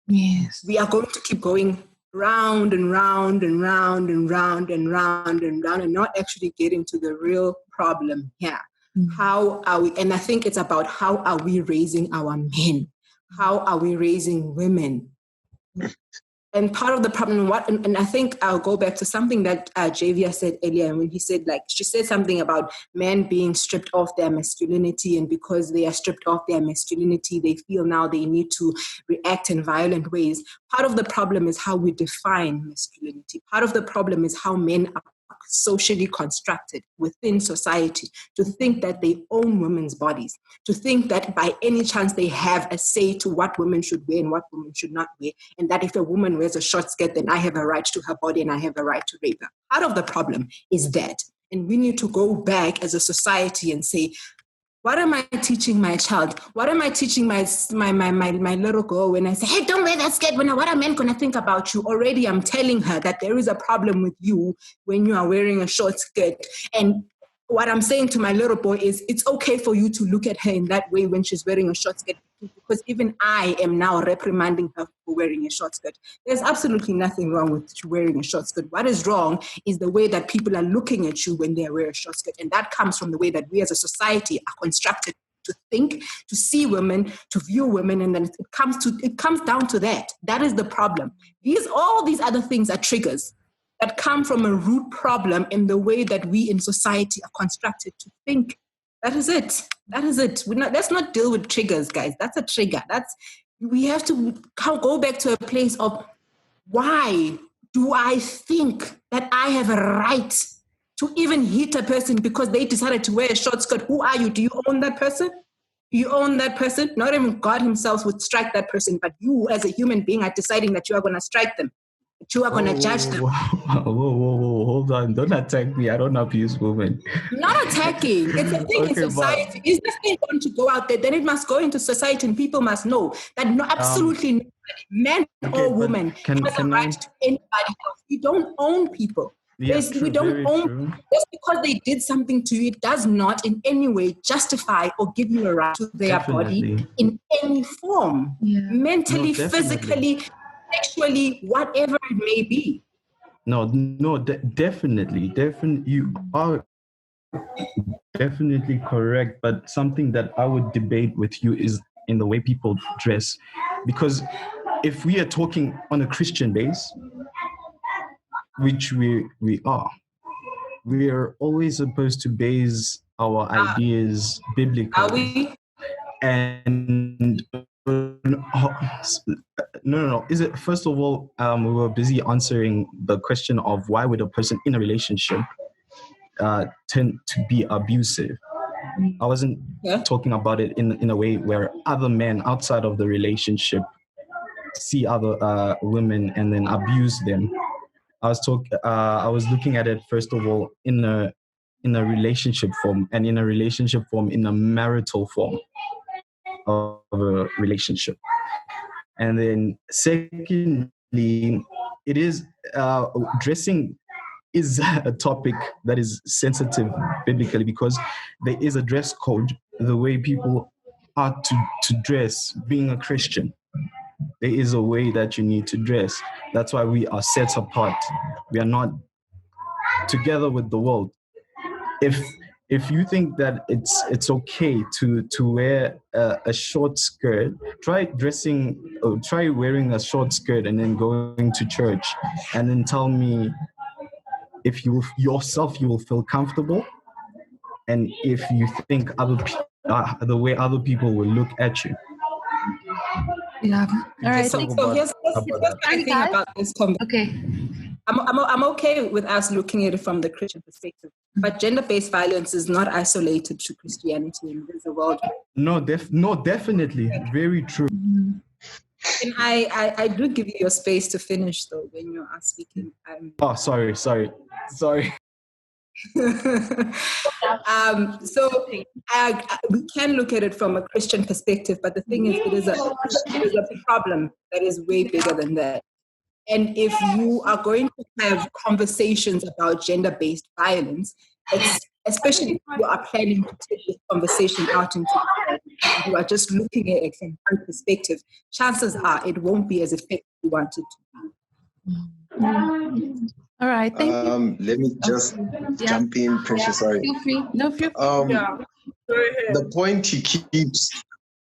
Yes. We are going to keep going round and round and round and round and round and round and not actually getting to the real problem here. How are we, and I think it's about how are we raising our men? How are we raising women? And part of the problem, and I think I'll go back to something that Javier said earlier when he said, she said something about men being stripped off their masculinity, and because they are stripped off their masculinity, they feel now they need to react in violent ways. Part of the problem is how we define masculinity. Part of the problem is how men are socially constructed within society to think that they own women's bodies, to think that by any chance they have a say to what women should wear and what women should not wear, and that if a woman wears a short skirt, then I have a right to her body and I have a right to rape her. Part of the problem is that, and we need to go back as a society and say, what am I teaching my child? What am I teaching my little girl when I say, hey, don't wear that skirt? What are men going to think about you? Already I'm telling her that there is a problem with you when you are wearing a short skirt. And what I'm saying to my little boy is it's okay for you to look at her in that way when she's wearing a short skirt, because even I am now reprimanding her for wearing a short skirt. There's absolutely nothing wrong with wearing a short skirt. What is wrong is the way that people are looking at you when they wear a short skirt. And that comes from the way that we as a society are constructed to think, to see women, to view women, and then it comes down to that. That is the problem. All these other things are triggers that come from a root problem in the way that we in society are constructed to think. That is it. That is it. Let's not deal with triggers, guys. That's a trigger. We have to go back to a place of, why do I think that I have a right to even hit a person because they decided to wear a short skirt? Who are you? Do you own that person? Do you own that person? Not even God himself would strike that person, but you as a human being are deciding that you are going to strike them. You are going to judge them. Whoa, hold on. Don't attack me. I don't abuse women. Not attacking. It's a thing in society. Is this thing going to go out there? Then it must go into society, and people must know that absolutely nobody, man or woman, has a right to anybody else. We don't own people. Yes, we don't own. Just because they did something to you, it does not in any way justify or give you a right to their body in any form. Yeah. Mentally, physically, sexually, whatever it may be. Definitely. You are definitely correct. But something that I would debate with you is in the way people dress. Because if we are talking on a Christian base, which we are always supposed to base our ideas biblically. Are we? And no. Is it, first of all, we were busy answering the question of why would a person in a relationship tend to be abusive? I wasn't talking about it in a way where other men outside of the relationship see other women and then abuse them. I was looking at it, first of all, in a relationship form, and in a relationship form, in a marital form of a relationship. And then secondly, it is dressing is a topic that is sensitive biblically, because there is a dress code, the way people are to dress. Being a Christian, there is a way that you need to dress. That's why we are set apart. We are not together with the world. If you think that it's okay to wear a short skirt, try wearing a short skirt and then going to church, and then tell me if you will feel comfortable, and if you think the way other people will look at you. Yeah. All right. So here's the thing about this conversation. Okay. I'm okay with us looking at it from the Christian perspective, but gender-based violence is not isolated to Christianity in the world. No, definitely, very true. And I do give you your space to finish though when you are speaking. Oh, sorry. So we can look at it from a Christian perspective, but the thing is, it is a problem that is way bigger than that. And if you are going to have conversations about gender-based violence, especially if you are planning to take this conversation out into the world, you are just looking at it from one perspective, chances are it won't be as effective as you want it to be. All right, thank you. Let me just jump in, Precious. Sorry. Feel free. No, feel free. The point he keeps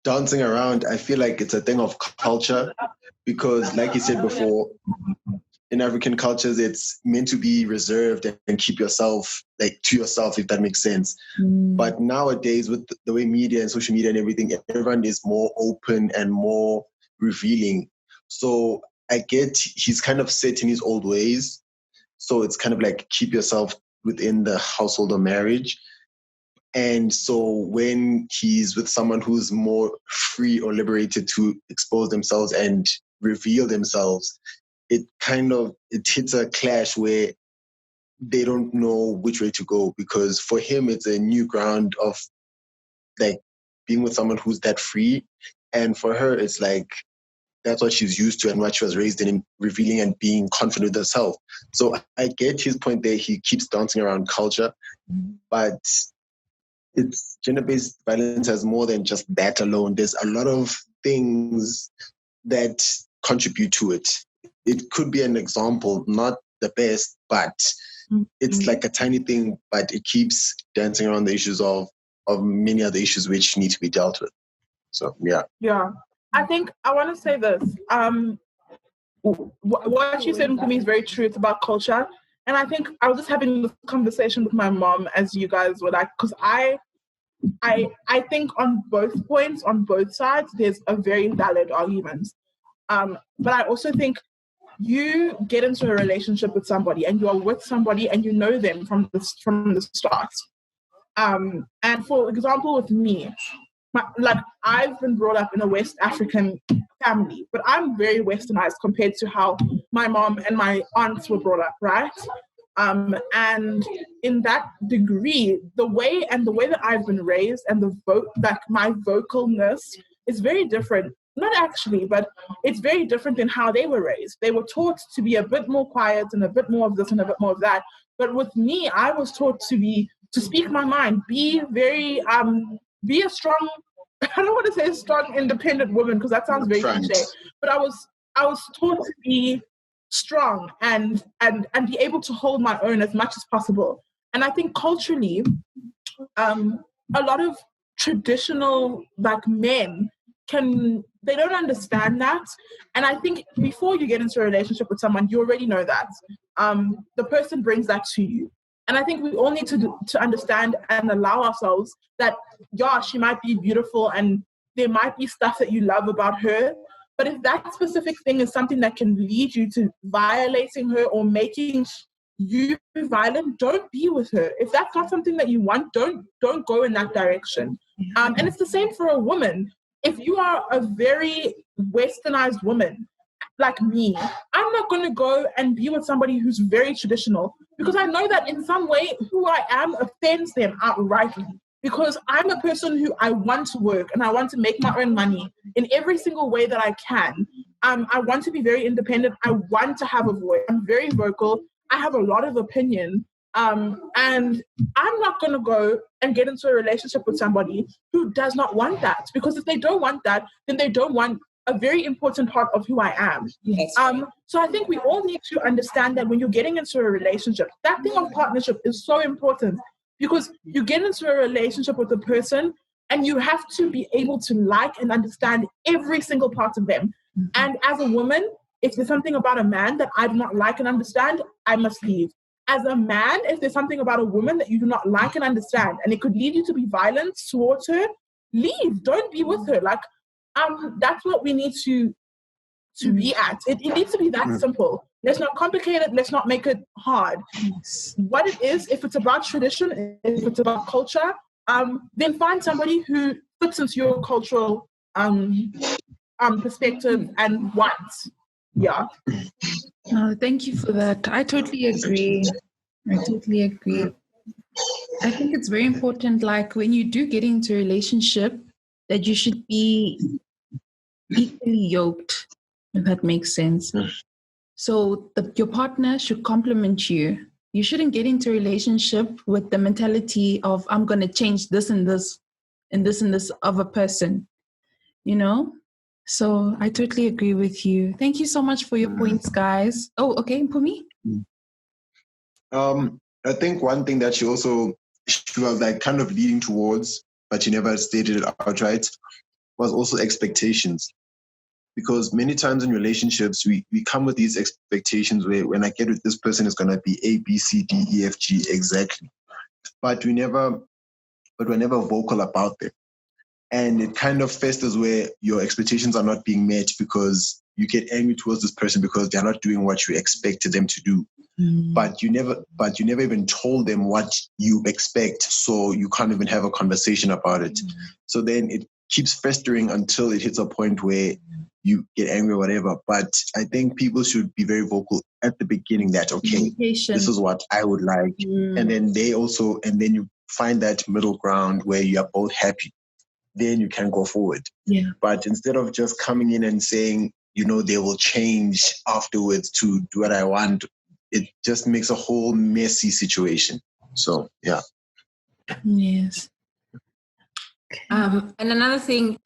dancing around, I feel like it's a thing of culture, because like you said before, in African cultures, it's meant to be reserved and keep yourself to yourself, if that makes sense. But nowadays, with the way media and social media and everything, everyone is more open and more revealing. So I get he's kind of set in his old ways. So it's kind of like keep yourself within the household or marriage. And so when he's with someone who's more free or liberated to expose themselves and reveal themselves, it hits a clash where they don't know which way to go, because for him it's a new ground of being with someone who's that free, and for her it's that's what she's used to and what she was raised in, revealing and being confident with herself. So I get his point there. He keeps dancing around culture, but it's gender-based violence has more than just that alone. There's a lot of things that contribute to it. It could be an example, not the best, but it's like a tiny thing, but it keeps dancing around the issues of many other issues which need to be dealt with. So, yeah. Yeah. I think I want to say this. What you said to me is very true. It's about culture. And I think I was just having this conversation with my mom as you guys were because I think on both points, on both sides, there's a very valid argument. But I also think you get into a relationship with somebody and you are with somebody and you know them from the start. And for example, with me, I've been brought up in a West African family, but I'm very westernized compared to how my mom and my aunts were brought up, right? And in that degree, the way that I've been raised and my vocalness is very different. Not actually, but it's very different than how they were raised. They were taught to be a bit more quiet and a bit more of this and a bit more of that. But with me, I was taught to speak my mind, be a strong, I don't want to say strong, independent woman because that sounds very cliche, but I was taught to be strong and be able to hold my own as much as possible. And I think culturally, a lot of traditional men they don't understand that. And I think before you get into a relationship with someone, you already know that. The person brings that to you. And I think we all need to understand and allow ourselves that, yeah, she might be beautiful and there might be stuff that you love about her. But if that specific thing is something that can lead you to violating her or making you violent, don't be with her. If that's not something that you want, don't go in that direction. And it's the same for a woman. If you are a very westernized woman like me, I'm not going to go and be with somebody who's very traditional because I know that in some way who I am offends them outrightly. Because I'm a person who I want to work and I want to make my own money in every single way that I can. I want to be very independent. I want to have a voice. I'm very vocal. I have a lot of opinion. And I'm not going to go and get into a relationship with somebody who does not want that. Because if they don't want that, then they don't want a very important part of who I am. Yes. So I think we all need to understand that when you're getting into a relationship, that thing of partnership is so important. Because you get into a relationship with a person and you have to be able to like and understand every single part of them. Mm-hmm. And as a woman, if there's something about a man that I do not like and understand, I must leave. As a man, if there's something about a woman that you do not like and understand, and it could lead you to be violent towards her, leave. Don't be with her. That's what we need to be at. It needs to be that simple. Let's not complicate it. Let's not make it hard. Yes. What it is, if it's about tradition, if it's about culture, then find somebody who fits into your cultural perspective and wants. Yeah. Thank you for that. I totally agree. I think it's very important, like when you do get into a relationship, that you should be equally yoked, if that makes sense. So your partner should complement you. You shouldn't get into a relationship with the mentality of, I'm going to change this and this and this and this of a person, you know? So I totally agree with you. Thank you so much for your points, guys. Oh, okay, Mpumi? I think one thing that she was like kind of leading towards, but she never stated it outright, was also expectations. Because many times in relationships, we come with these expectations where when I get with this person, it's going to be A, B, C, D, E, F, G, exactly. But we're never vocal about them. And it kind of festers where your expectations are not being met because you get angry towards this person because they're not doing what you expected them to do. But you never even told them what you expect, so you can't even have a conversation about it. So then it keeps festering until it hits a point where you get angry or whatever. But I think people should be very vocal at the beginning that, okay, this is what I would like. And then you find that middle ground where you are both happy. Then you can go forward. Yeah. But instead of just coming in and saying, they will change afterwards to do what I want, it just makes a whole messy situation. So, yeah. Yes. And another thing,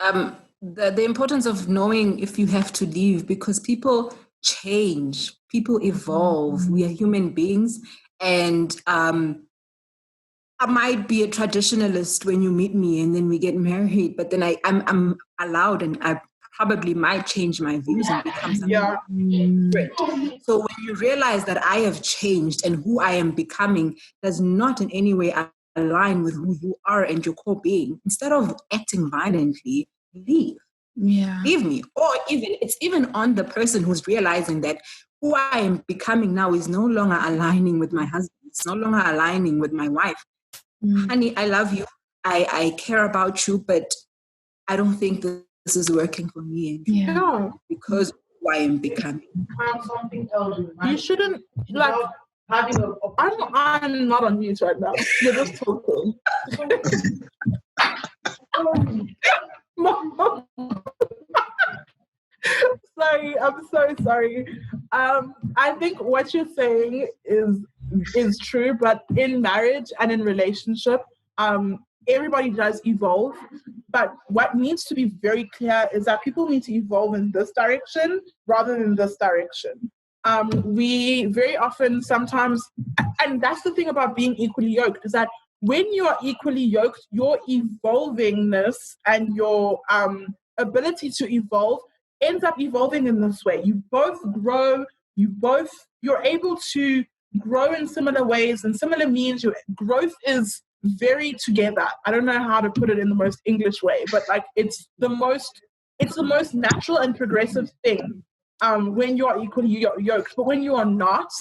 the importance of knowing if you have to leave, because people change, people evolve. We are human beings, and I might be a traditionalist when you meet me, and then we get married. But then I'm allowed, and I probably might change my views and become something different. So when you realize that I have changed and who I am becoming does not in any way align with who you are and your core being, instead of acting violently, leave. Yeah. Leave me. Or it's even on the person who's realizing that who I am becoming now is no longer aligning with my husband. It's no longer aligning with my wife. Honey, I love you. I care about you, but I don't think this is working for me anymore because of who I am becoming. You shouldn't, like, I'm not on mute right now. You're just talking. Sorry, I'm so sorry. I think what you're saying is true, but in marriage and in relationship, everybody does evolve. But what needs to be very clear is that people need to evolve in this direction rather than this direction. We very often sometimes, and that's the thing about being equally yoked, is that when you are equally yoked, your evolvingness and your ability to evolve ends up evolving in this way. You both grow, you're able to grow in similar ways and similar means. Your growth is very together. I don't know how to put it in the most English way, but like it's the most natural and progressive thing when you are equally yoked. But when you are not,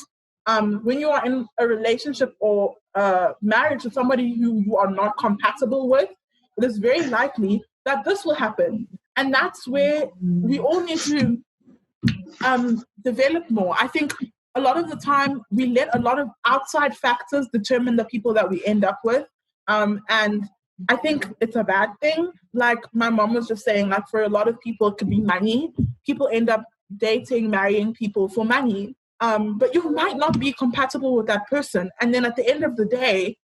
when you are in a relationship or marriage with somebody who you are not compatible with, it is very likely that this will happen. And that's where we all need to develop more. I think a lot of the time we let a lot of outside factors determine the people that we end up with. And I think it's a bad thing. Like my mom was just saying, like for a lot of people, it could be money. People end up dating, marrying people for money. But you might not be compatible with that person. And then at the end of the day,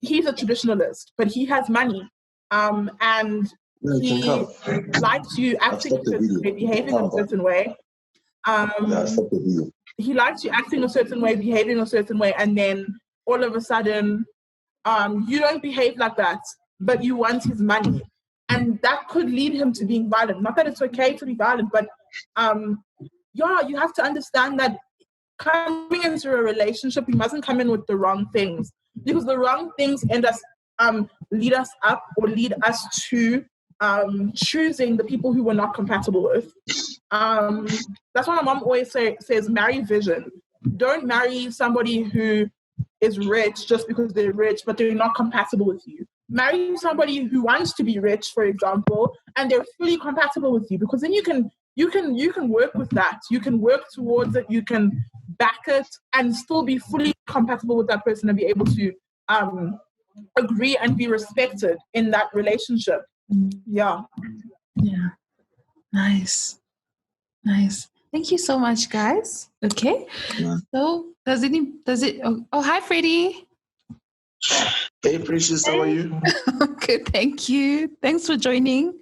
he's a traditionalist, but he has money. And he likes you acting a certain way, behaving a certain way. He likes you acting a certain way, behaving a certain way, and then all of a sudden, you don't behave like that, but you want his money. And that could lead him to being violent. Not that it's okay to be violent, but you have to understand that coming into a relationship, you mustn't come in with the wrong things, because the wrong things lead us up or lead us to choosing the people who we're not compatible with. That's why my mom always says marry vision. Don't marry somebody who is rich just because they're rich, but they're not compatible with you. Marry somebody who wants to be rich, for example, and they're fully compatible with you, because then you can work with that. You can work towards it. You can back it and still be fully compatible with that person and be able to agree and be respected in that relationship. Yeah. Yeah. Nice. Thank you so much, guys. Okay. Yeah. So does it? Oh, hi, Freddie. Hey, Precious, how are you? Good, thank you. Thanks for joining.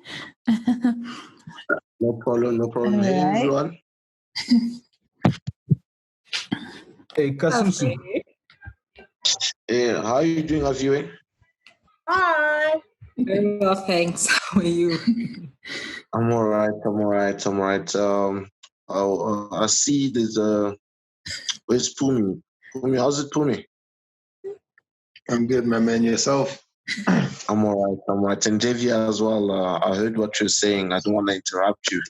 No problem. Hey, right. everyone. Hey, Kasusu. Hey, how are you doing, Aviwe? Hi. Very well, thanks. How are you? I'm all right. I see there's where's Pumi? Pumi, how's it, Pumi? I'm good, my man. Yourself? I'm all right. And Davia as well. I heard what you're saying. I don't want to interrupt you.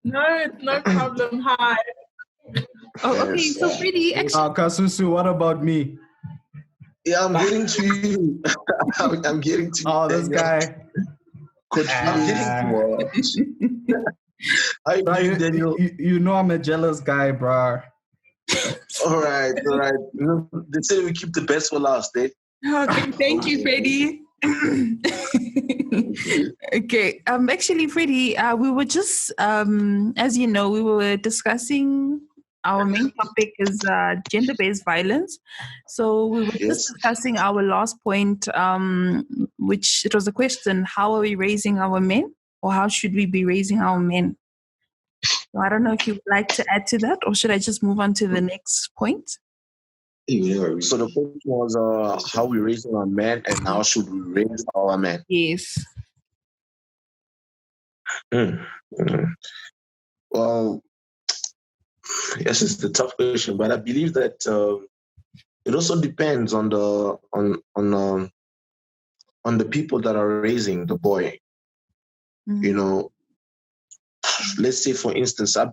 No problem. Hi. Oh, okay. Yes. So Freddie, actually, Kasusu, what about me? Yeah, I'm getting to you. I'm getting to you. Oh, this guy. I'm getting to you. How you doing, Daniel? You know I'm a jealous guy, bro. All right. You know, they say we keep the best for last, eh? okay. Thank you, Freddie. Okay. Actually, Freddie, we were just, as you know, we were discussing. Our main topic is gender-based violence. So we were just discussing our last point, which it was a question: how are we raising our men, or how should we be raising our men? So I don't know if you would like to add to that, or should I just move on to the next point? So the question was how we raising our men and how should we raise our men? Yes. Well, yes, it's a tough question, but I believe that it also depends on the people that are raising the boy. You know, let's say for instance, I'm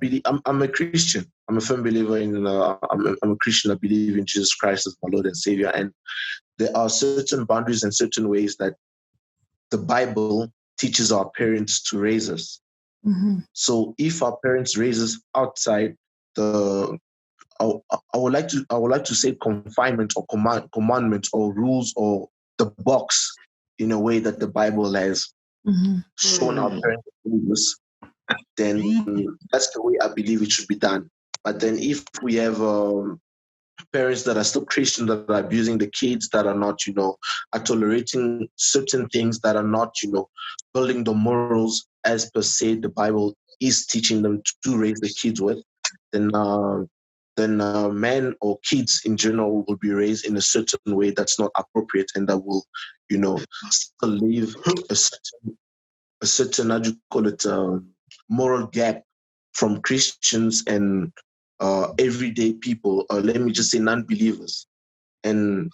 a Christian. I'm a firm believer in. I'm a Christian. I believe in Jesus Christ as my Lord and Savior, and there are certain boundaries and certain ways that the Bible teaches our parents to raise us. Mm-hmm. So if our parents raise us outside the, I would like to say confinement or commandment or rules or the box in a way that the Bible has shown our parents to raise us, then that's the way I believe it should be done. But then if we have parents that are still Christian that are abusing the kids, that are not, are tolerating certain things that are not, building the morals as per se the Bible is teaching them to raise the kids with, then men or kids in general will be raised in a certain way that's not appropriate and that will, still leave a certain, how do you call it, moral gap from Christians and everyday people, let me just say non-believers. And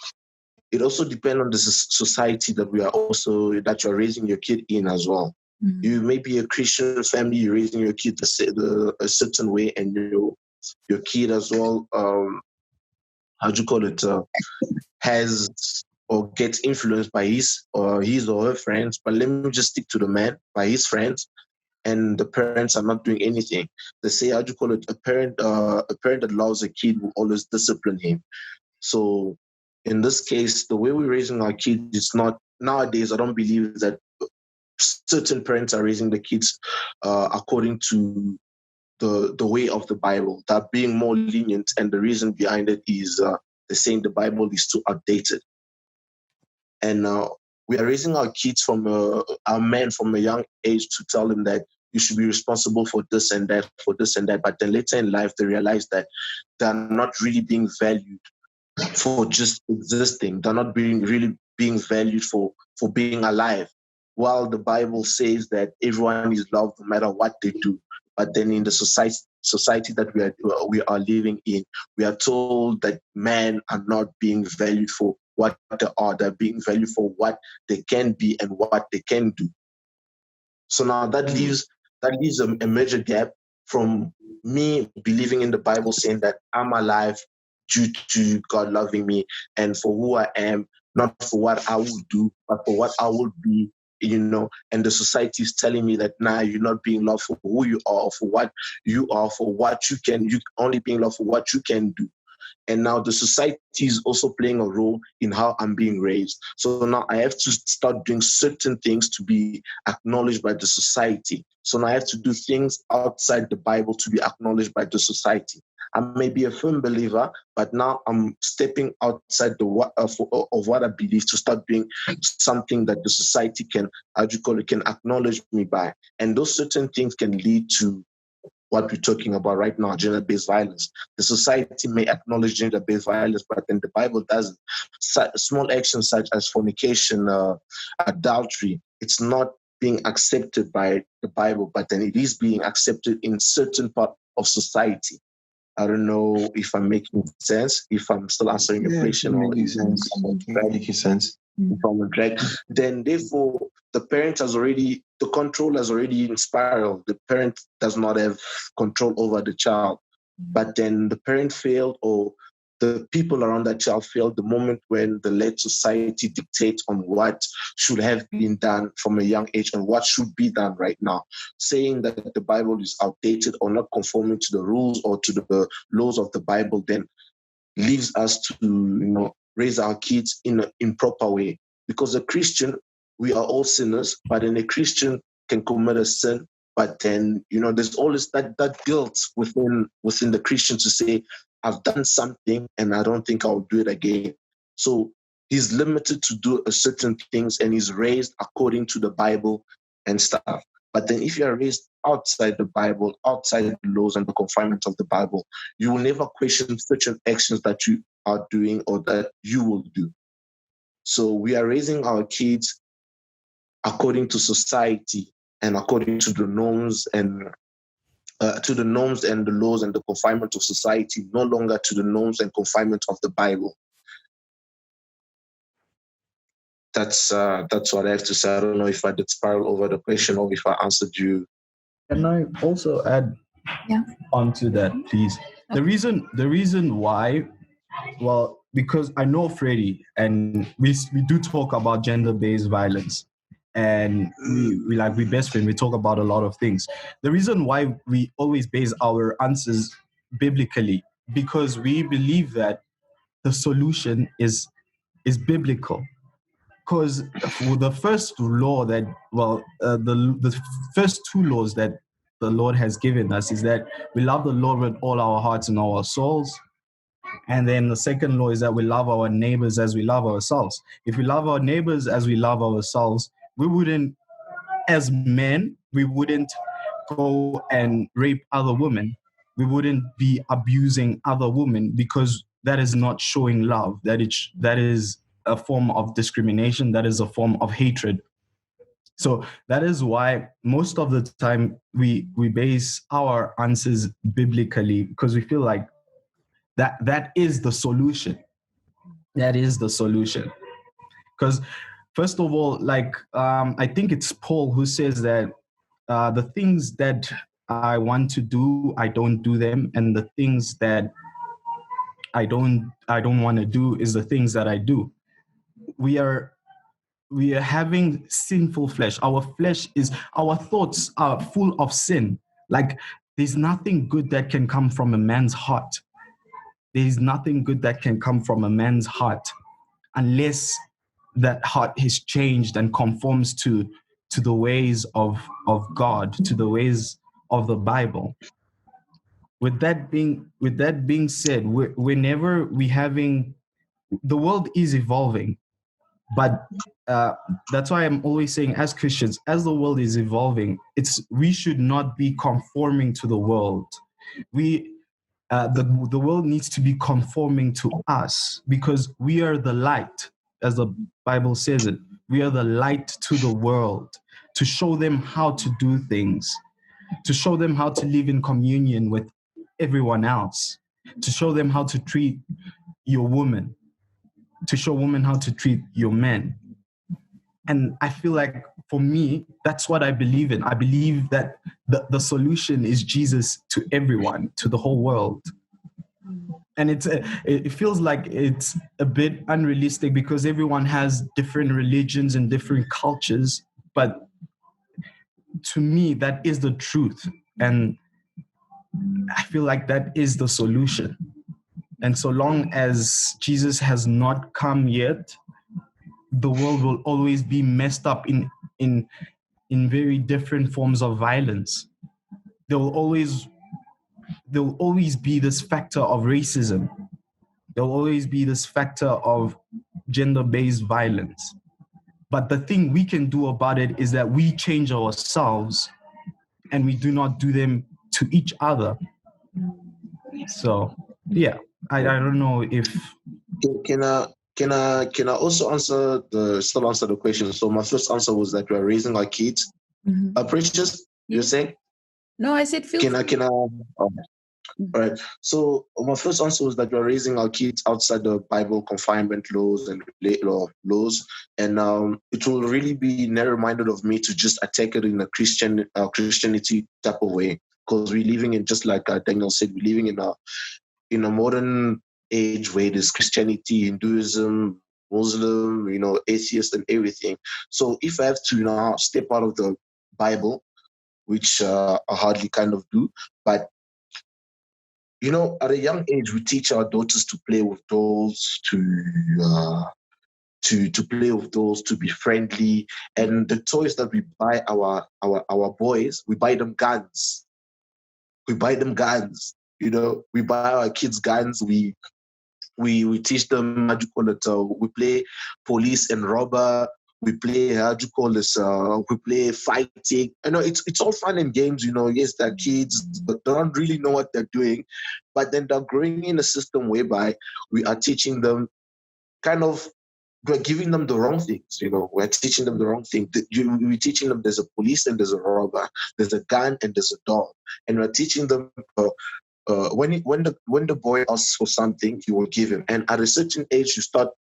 it also depends on the society that you're raising your kid in as well. Mm-hmm. You may be a Christian family, you're raising your kid a certain way, and your kid as well, has or gets influenced by his or her friends. But let me just stick to the man, by his friends, and the parents are not doing anything. They say, a parent that loves a kid will always discipline him. So in this case, the way we're raising our kids is not, nowadays, I don't believe that certain parents are raising the kids according to the way of the Bible. They're being more lenient, and the reason behind it is they're saying the Bible is too outdated. And we are raising our kids our men from a young age to tell them that you should be responsible for this and that. But then later in life, they realize that they're not really being valued for just existing. They're not really being valued for being alive. While the Bible says that everyone is loved no matter what they do. But then in the society that we are living in, we are told that men are not being valued for what they are. They're being valued for what they can be and what they can do. So now that leaves that leaves a major gap from me believing in the Bible, saying that I'm alive due to God loving me and for who I am, not for what I will do, but for what I will be, and the society is telling me that, nah, you're not being loved for who you are, for what you are, for what you can, you only being loved for what you can do. And now the society is also playing a role in how I'm being raised. So now I have to start doing certain things to be acknowledged by the society. So now I have to do things outside the Bible to be acknowledged by the society. I may be a firm believer, but now I'm stepping outside of what I believe to start doing something that the society can, can acknowledge me by. And those certain things can lead to what we're talking about right now, gender-based violence. The society may acknowledge gender-based violence, but then the Bible doesn't. Small actions such as fornication, adultery, it's not being accepted by the Bible, but then it is being accepted in certain part of society. I don't know if I'm making sense, if I'm still answering your question. Making sense. Making sense. Then therefore the control has already spiraled. The parent does not have control over the child. But then the parent failed, or the people around that child failed the moment when the late society dictates on what should have been done from a young age and what should be done right now, saying that the Bible is outdated or not conforming to the rules or to the laws of the Bible, then leaves us to raise our kids in an improper way. Because a Christian, we are all sinners, but then a Christian can commit a sin, but then there's always that guilt within the Christian to say, I've done something and I don't think I'll do it again. So he's limited to do a certain things, and he's raised according to the Bible and stuff. But then if you are raised outside the Bible, outside the laws and the confinement of the Bible, you will never question certain actions that you are doing or that you will do. So we are raising our kids according to society and according to the norms and the laws and the confinement of society, no longer to the norms and confinement of the Bible. That's what I have to say. I don't know if I did spiral over the question or if I answered you. Can I also add onto that, please? The reason why, well, because I know Freddie, and we do talk about gender-based violence, and we best friend. We talk about a lot of things. The reason why we always base our answers biblically, because we believe that the solution is biblical. Because the first law that, the first two laws that the Lord has given us is that we love the Lord with all our hearts and all our souls. And then the second law is that we love our neighbors as we love ourselves. If we love our neighbors as we love ourselves, we wouldn't, as men, we wouldn't go and rape other women. We wouldn't be abusing other women, because that is not showing love. That is a form of discrimination. That is a form of hatred. So that is why most of the time we base our answers biblically, because we feel like that is the solution. That is the solution. Because first of all, I think it's Paul who says that the things that I want to do, I don't do them, and the things that I don't want to do is the things that I do. We are having sinful flesh. Our thoughts are full of sin. Like, there's nothing good that can come from a man's heart. There's nothing good that can come from a man's heart unless that heart is changed and conforms to the ways of God, to the ways of the Bible. With that being said, whenever the world is evolving, but that's why I'm always saying, as Christians, as the world is evolving, we should not be conforming to the world. The world needs to be conforming to us, because we are the light, as the Bible says it. We are the light to the world, to show them how to do things, to show them how to live in communion with everyone else, to show them how to treat your woman, to show women how to treat your men. And I feel like for me, that's what I believe in. I believe that the solution is Jesus to everyone, to the whole world. And it feels like it's a bit unrealistic because everyone has different religions and different cultures. But to me, that is the truth. And I feel like that is the solution. And so long as Jesus has not come yet, the world will always be messed up in very different forms of violence. There will always be this factor of racism. There will always be this factor of gender-based violence. But the thing we can do about it is that we change ourselves and we do not do them to each other. So, yeah, I don't know if... Can I also still answer the question? So my first answer was that we're raising our kids. Precious, you're saying? No, I said feel Can I? All right. So my first answer was that we're raising our kids outside the Bible confinement laws and laws, and it will really be narrow-minded of me to just attack it in a Christianity type of way, because we're living in, just like Daniel said, we're living in a modern age where there's Christianity, Hinduism, Muslim, atheist and everything. So if I have to now step out of the Bible, which I hardly kind of do, but at a young age, we teach our daughters to play with dolls, to play with dolls, to be friendly. And the toys that we buy our boys, we buy them guns. We buy them guns. We buy our kids guns. We teach them, how do you call it? We play police and robber. We play, how do you call this? We play fighting. It's all fun and games. Yes, they're kids, but they don't really know what they're doing. But then they're growing in a system whereby we are teaching them we're giving them the wrong things. We're teaching them the wrong thing. We're teaching them there's a police and there's a robber, there's a gun and there's a dog, and we're teaching them. When the boy asks for something, you will give him. And at a certain age, you start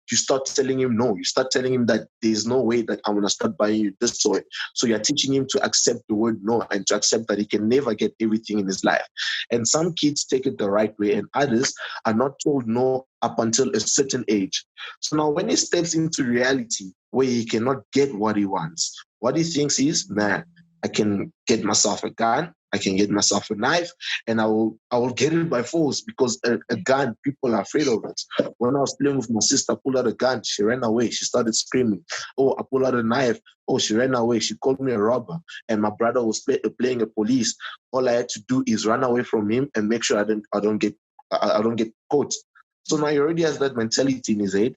telling him no. You start telling him that there's no way that I'm gonna start buying you this toy. So you're teaching him to accept the word no and to accept that he can never get everything in his life. And some kids take it the right way, and others are not told no up until a certain age. So now, when he steps into reality where he cannot get what he wants, what he thinks is, man, I can get myself a gun, I can get myself a knife, and I will get it by force, because a gun, people are afraid of it. When I was playing with my sister, I pulled out a gun, she ran away, she started screaming. Oh, I pulled out a knife, oh, she ran away, she called me a robber, and my brother was playing a police. All I had to do is run away from him and make sure I don't get caught. So now he already has that mentality in his head.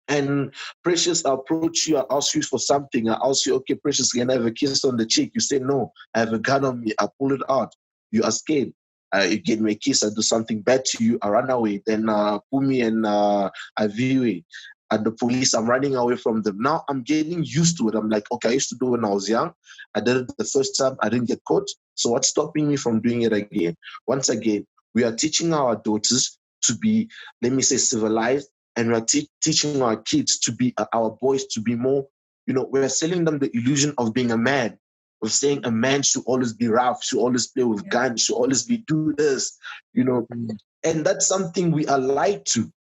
And Precious, I approach you, I ask you for something. I ask you, okay, Precious, can I have a kiss on the cheek? You say, no, I have a gun on me. I pull it out. You are scared. You give me a kiss, I do something bad to you, I run away. Then pull me and I view it. At the police, I'm running away from them. Now I'm getting used to it. I'm like, okay, I used to do it when I was young. I did it the first time, I didn't get caught. So what's stopping me from doing it again? Once again, we are teaching our daughters to be, let me say, civilized. And we're teaching our kids to be, our boys to be more, we're selling them the illusion of being a man. We're saying a man should always be rough, should always play with guns, should always do this, And that's something we are lied to.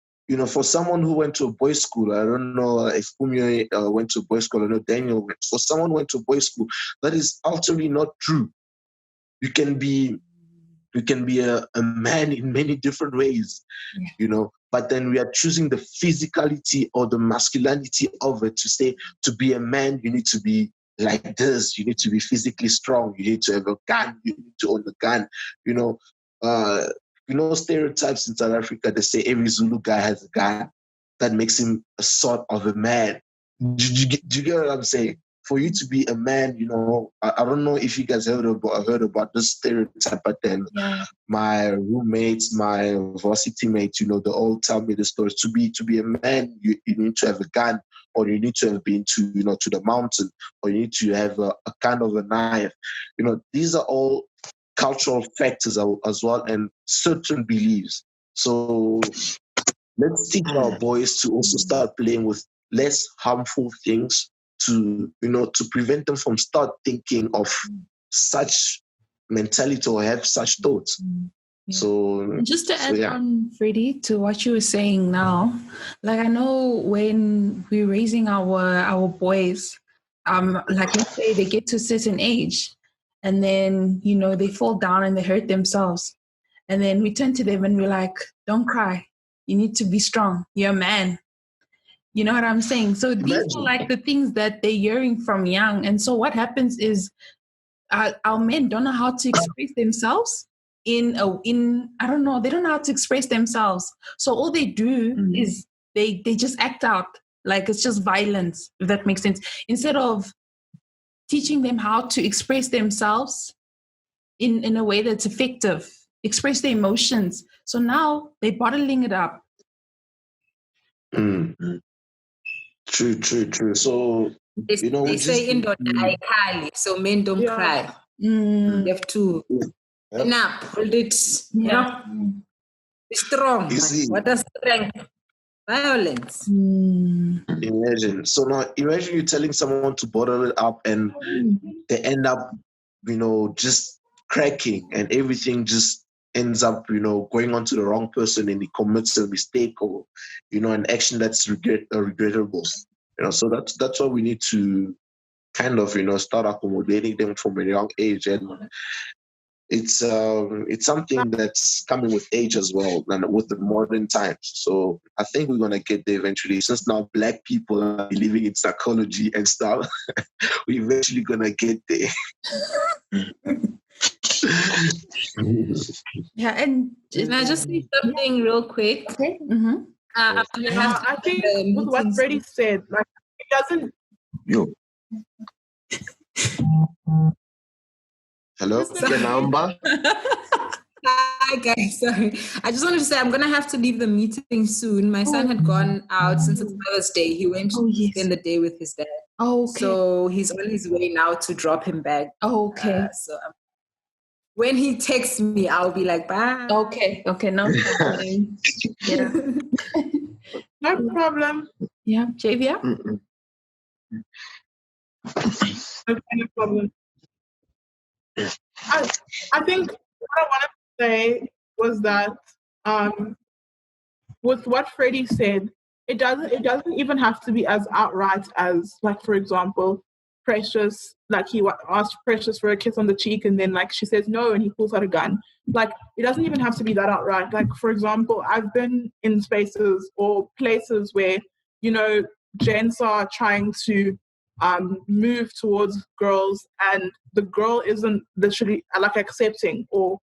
For someone who went to a boys' school, I don't know if Pumio went to a boys' school, I know Daniel went. For someone who went to a boys' school, that is utterly not true. You can be a man in many different ways, but then we are choosing the physicality or the masculinity of it to say, to be a man, you need to be like this, you need to be physically strong, you need to have a gun, you need to own a gun, stereotypes in South Africa, they say every Zulu guy has a gun. That makes him a sort of a man. Do you get what I'm saying? For you to be a man, I don't know if you guys heard about this stereotype, but then my roommates, my varsity mates, they all tell me the stories. To be a man, you need to have a gun, or you need to have been to the mountain, or you need to have a kind of a knife. These are all cultural factors as well, and certain beliefs. So let's teach our boys to also start playing with less harmful things, to prevent them from start thinking of such mentality or have such thoughts. Yeah. So just to add on, Freddie, to what you were saying now, like I know when we're raising our boys, like let's say they get to a certain age and then, they fall down and they hurt themselves. And then we turn to them and we're like, don't cry. You need to be strong. You're a man. You know what I'm saying? So these are like the things that they're hearing from young. And so what happens is our men don't know how to express themselves I don't know, they don't know how to express themselves. So all they do is they just act out like it's just violence, if that makes sense. Instead of teaching them how to express themselves in a way that's effective, express their emotions. So now they're bottling it up. True. So they say in don't cry, so men don't cry. You have to hold it. Be strong. You see, what does strength? Violence. Imagine. So now imagine you telling someone to bottle it up and they end up, just cracking and everything just ends up, going on to the wrong person and he commits a mistake or, an action that's regrettable. So that's why we need to kind of, start accommodating them from a young age. And it's something that's coming with age as well and with the modern times. So I think we're gonna get there eventually. Since now Black people are believing in psychology and stuff, we're eventually gonna get there. Yeah, and can I just say something real quick? Okay. I think with what Freddie said, like it doesn't. Hello, Kenamba. Hi guys, sorry. I just wanted to say I'm gonna have to leave the meeting soon. My son had gone out since it's Mother's Day. He went to spend the day with his dad. Oh, okay. So he's on his way now to drop him back. Oh, okay. So when he texts me, I'll be like, bye. Okay, no problem. Yeah. No problem. Yeah, Javia? Okay, no problem. I think what I wanted to say was that with what Freddie said, it doesn't even have to be as outright as, like, for example, Precious, like he asked Precious for a kiss on the cheek and then like she says no and he pulls out a gun. Like it doesn't even have to be that outright. Like for example, I've been in spaces or places where, gents are trying to move towards girls and the girl isn't literally like accepting or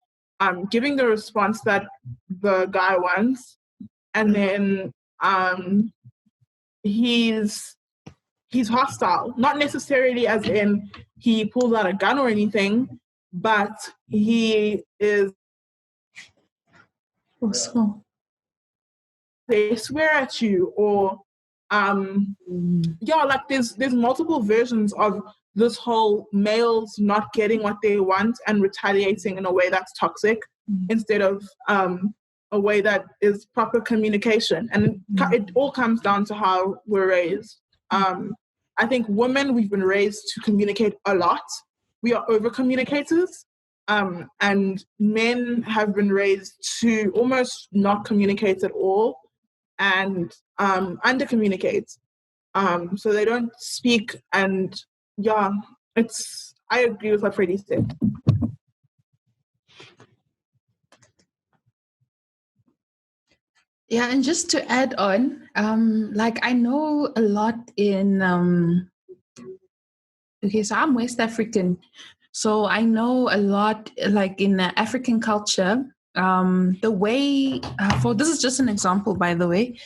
giving the response that the guy wants. And then he's hostile, not necessarily as in he pulls out a gun or anything, but he is. They swear at you, or like there's multiple versions of this whole males not getting what they want and retaliating in a way that's toxic instead of a way that is proper communication. And it all comes down to how we're raised. I think women, we've been raised to communicate a lot. We are over communicators. And men have been raised to almost not communicate at all and under communicate. So they don't speak. And I agree with what Freddie said. Yeah, and just to add on, like I know a lot in so I'm West African, so I know a lot like in African culture. The way this is just an example, by the way,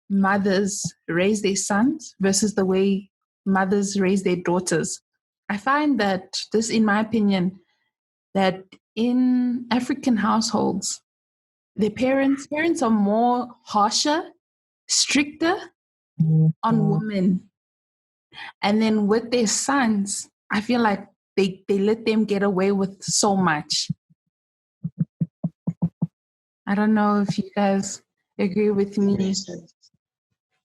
mothers raise their sons versus the way mothers raise their daughters. I find that this, in my opinion, that in African households, the parents are more harsher, stricter on women. And then with their sons, I feel like they let them get away with so much. I don't know if you guys agree with me.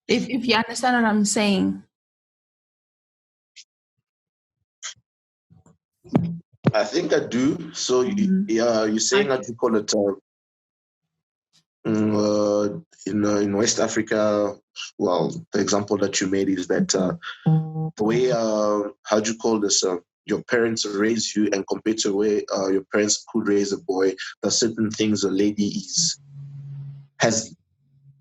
If you understand what I'm saying. I think I do. So you're saying that you call it in West Africa. Well, the example that you made is that the way how do you call this? Your parents raise you, and compared to the way your parents could raise a boy, there's certain things a lady has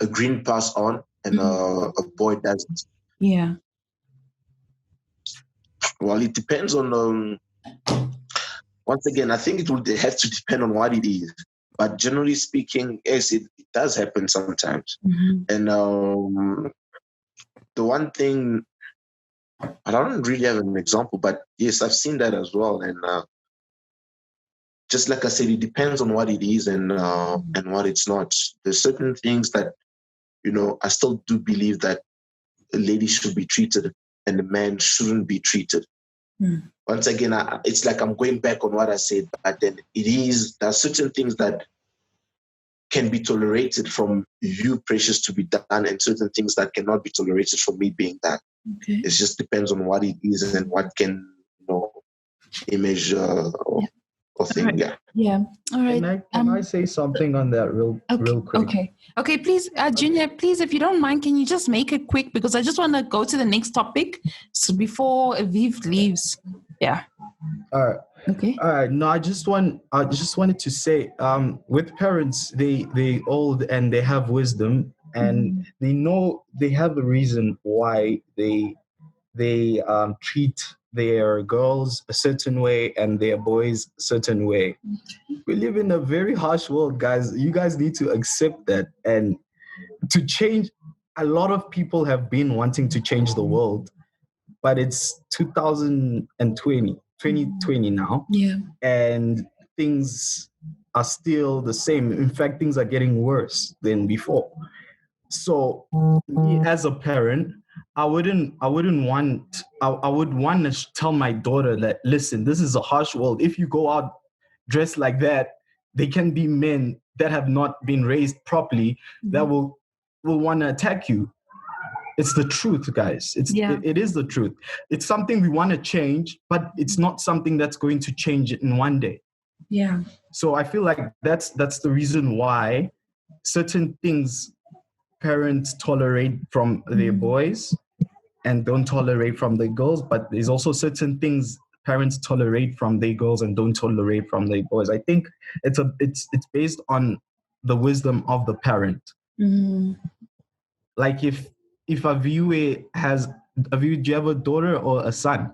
a green pass on, and a boy doesn't. Yeah. Well, it depends on. Once again, I think it would have to depend on what it is. But generally speaking, yes, it does happen sometimes. And the one thing, I don't really have an example, but yes, I've seen that as well. And just like I said, it depends on what it is and what it's not. There's certain things that, I still do believe that a lady should be treated and a man shouldn't be treated. Once again, it's like I'm going back on what I said, but then there are certain things that can be tolerated from you, Precious, to be done, and certain things that cannot be tolerated from me being done. Okay. It just depends on what it is and what can, image or thing. Right. Yeah. Yeah. All right. Can I say something on that real quick? Okay. Please, Junior, please, if you don't mind, can you just make it quick, because I just want to go to the next topic so before Aviv leaves. Yeah. All right. Okay. All right. No, I just wanted to say, with parents, they old and they have wisdom, and they know they have a reason why they treat their girls a certain way and their boys a certain way. We live in a very harsh world, guys. You guys need to accept that, and to change. A lot of people have been wanting to change the world, but it's 2020 now. Yeah. And things are still the same. In fact, things are getting worse than before. So me as a parent, I would want to tell my daughter that, listen, this is a harsh world. If you go out dressed like that, they can be men that have not been raised properly that will want to attack you. It's the truth, guys. It is the truth. It's something we want to change, but it's not something that's going to change it in one day. Yeah. So I feel like that's the reason why certain things parents tolerate from their boys and don't tolerate from their girls, but there's also certain things parents tolerate from their girls and don't tolerate from their boys. I think it's based on the wisdom of the parent. Like if a viewer do you have a daughter or a son?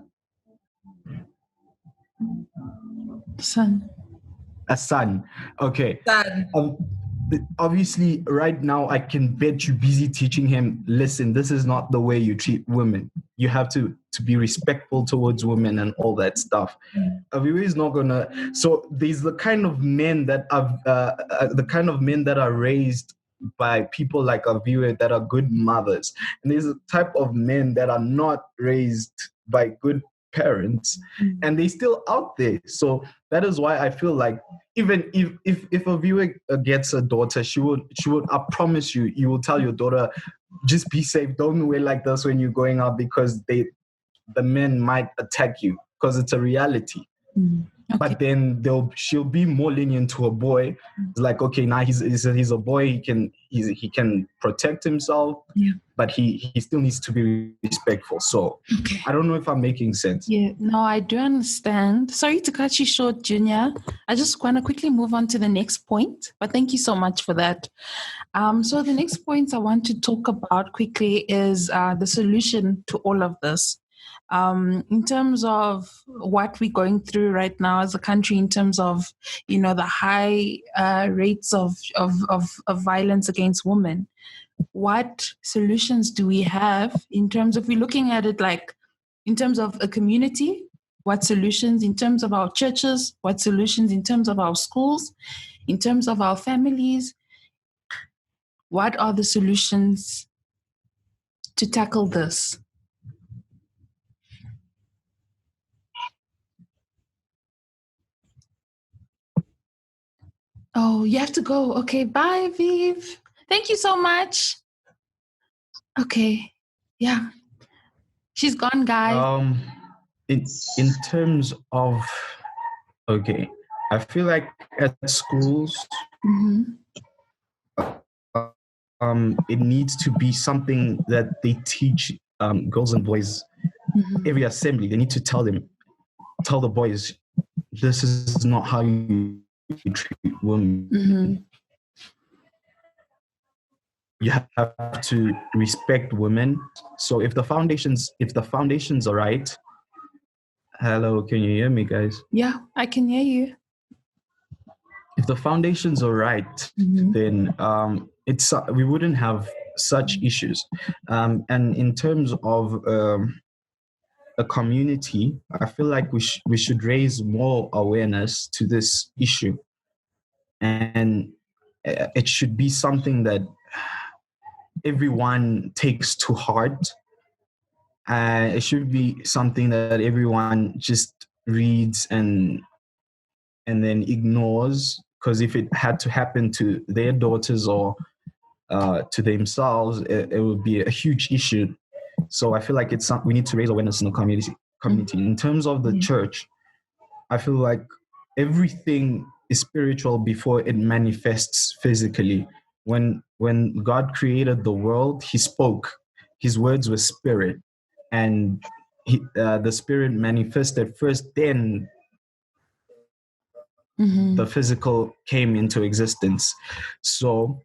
Son. A son. Okay. Son. Obviously, right now, I can bet you're busy teaching him, listen, this is not the way you treat women. You have to be respectful towards women and all that stuff. Aviva is not gonna. So there's the kind of men that are raised by people like Aviva that are good mothers, and there's a type of men that are not raised by good parents, and they still out there. So that is why I feel like even if a viewer gets a daughter, she would I promise you will tell your daughter, just be safe, don't wear like this when you're going out, because the men might attack you, because it's a reality. Okay. But then she'll be more lenient to a boy. It's like, okay, now he's a boy, he can protect himself, but he still needs to be respectful. So okay. I don't know if I'm making sense. Yeah, no, I do understand. Sorry to cut you short, Junior. I just want to quickly move on to the next point, but thank you so much for that. So the next point I want to talk about quickly is the solution to all of this. In terms of what we're going through right now as a country, in terms of, the high rates of violence against women, what solutions do we have in terms of, we're looking at it like in terms of a community, what solutions in terms of our churches, what solutions in terms of our schools, in terms of our families, what are the solutions to tackle this? Oh, you have to go. Okay, bye, Viv. Thank you so much. Okay, yeah. She's gone, guys. in terms of, okay, I feel like at schools, it needs to be something that they teach girls and boys. Every assembly, they need to tell the boys, this is not how you treat women. You have to respect women. So if the foundations are right. Hello, can you hear me, guys? Yeah, I can hear you. If the foundations are right, then we wouldn't have such issues. And in terms of a community, I feel like we should raise more awareness to this issue, and it should be something that everyone takes to heart. It should be something that everyone just reads and then ignores, because if it had to happen to their daughters or to themselves, it would be a huge issue. So I feel like we need to raise awareness in the community. In terms of the church, I feel like everything is spiritual before it manifests physically. When God created the world, He spoke. His words were spirit, and the spirit manifested first. Then the physical came into existence. So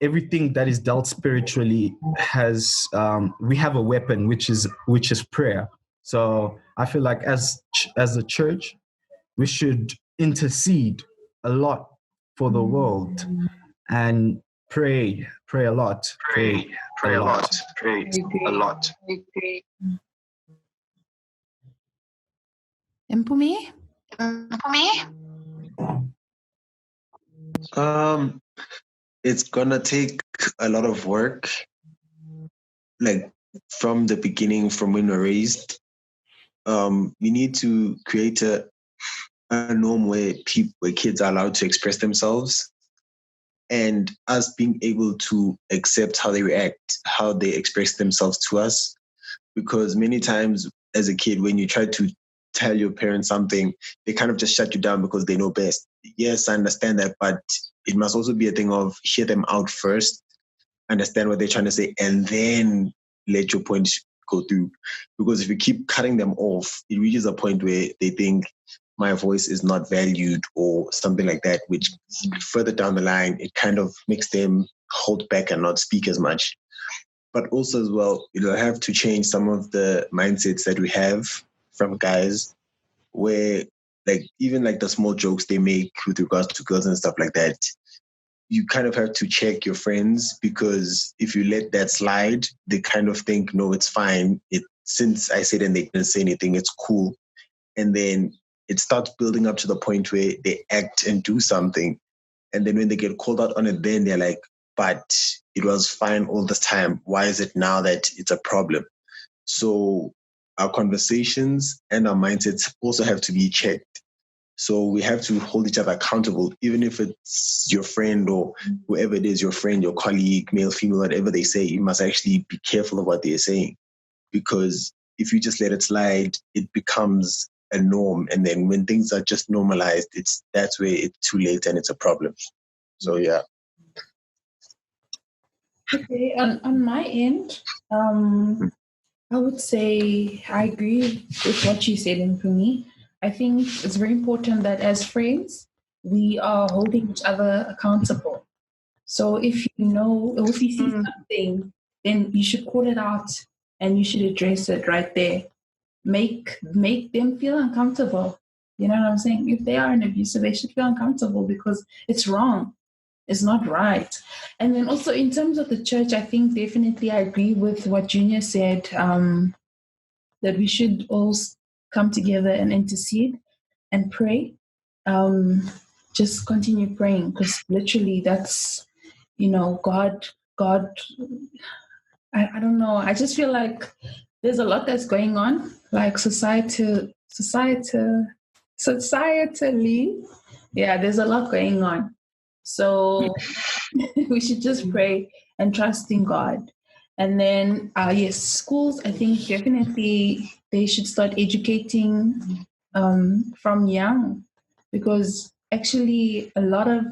everything that is dealt spiritually has we have a weapon, which is prayer. So I feel like as a church, we should intercede a lot for the world and pray a lot. Pray a lot. Pray a lot. And for me? It's gonna take a lot of work, like from the beginning, from when we're raised. We need to create a norm where kids are allowed to express themselves, and us being able to accept how they react, how they express themselves to us. Because many times as a kid, when you try to tell your parents something, they kind of just shut you down because they know best. Yes, I understand that, but it must also be a thing of hear them out first, understand what they're trying to say, and then let your point go through. Because if you keep cutting them off, it reaches a point where they think my voice is not valued or something like that, which further down the line, it kind of makes them hold back and not speak as much. But also as well, have to change some of the mindsets that we have from guys, where even the small jokes they make with regards to girls and stuff like that, you kind of have to check your friends, because if you let that slide, they kind of think, no, it's fine. Since I said and they didn't say anything, it's cool. And then it starts building up to the point where they act and do something. And then when they get called out on it, then they're like, but it was fine all this time. Why is it now that it's a problem? So our conversations and our mindsets also have to be checked. So we have to hold each other accountable, even if it's your friend or whoever it is, your friend, your colleague, male, female, whatever they say, you must actually be careful of what they're saying. Because if you just let it slide, it becomes a norm. And then when things are just normalized, that's where it's too late and it's a problem. So, yeah. Okay, on my end, I would say I agree with what you said. And for me, I think it's very important that as friends, we are holding each other accountable. So if if you see something, then you should call it out and you should address it right there. Make them feel uncomfortable. You know what I'm saying? If they are an abuser, they should feel uncomfortable because it's wrong. It's not right. And then also in terms of the church, I think definitely I agree with what Junior said, that we should all come together and intercede and pray. Just continue praying, because literally that's, God, I don't know. I just feel like there's a lot that's going on, like societally. Yeah, there's a lot going on. So we should just pray and trust in God. And then, yes, schools, I think definitely they should start educating from young, because actually a lot of,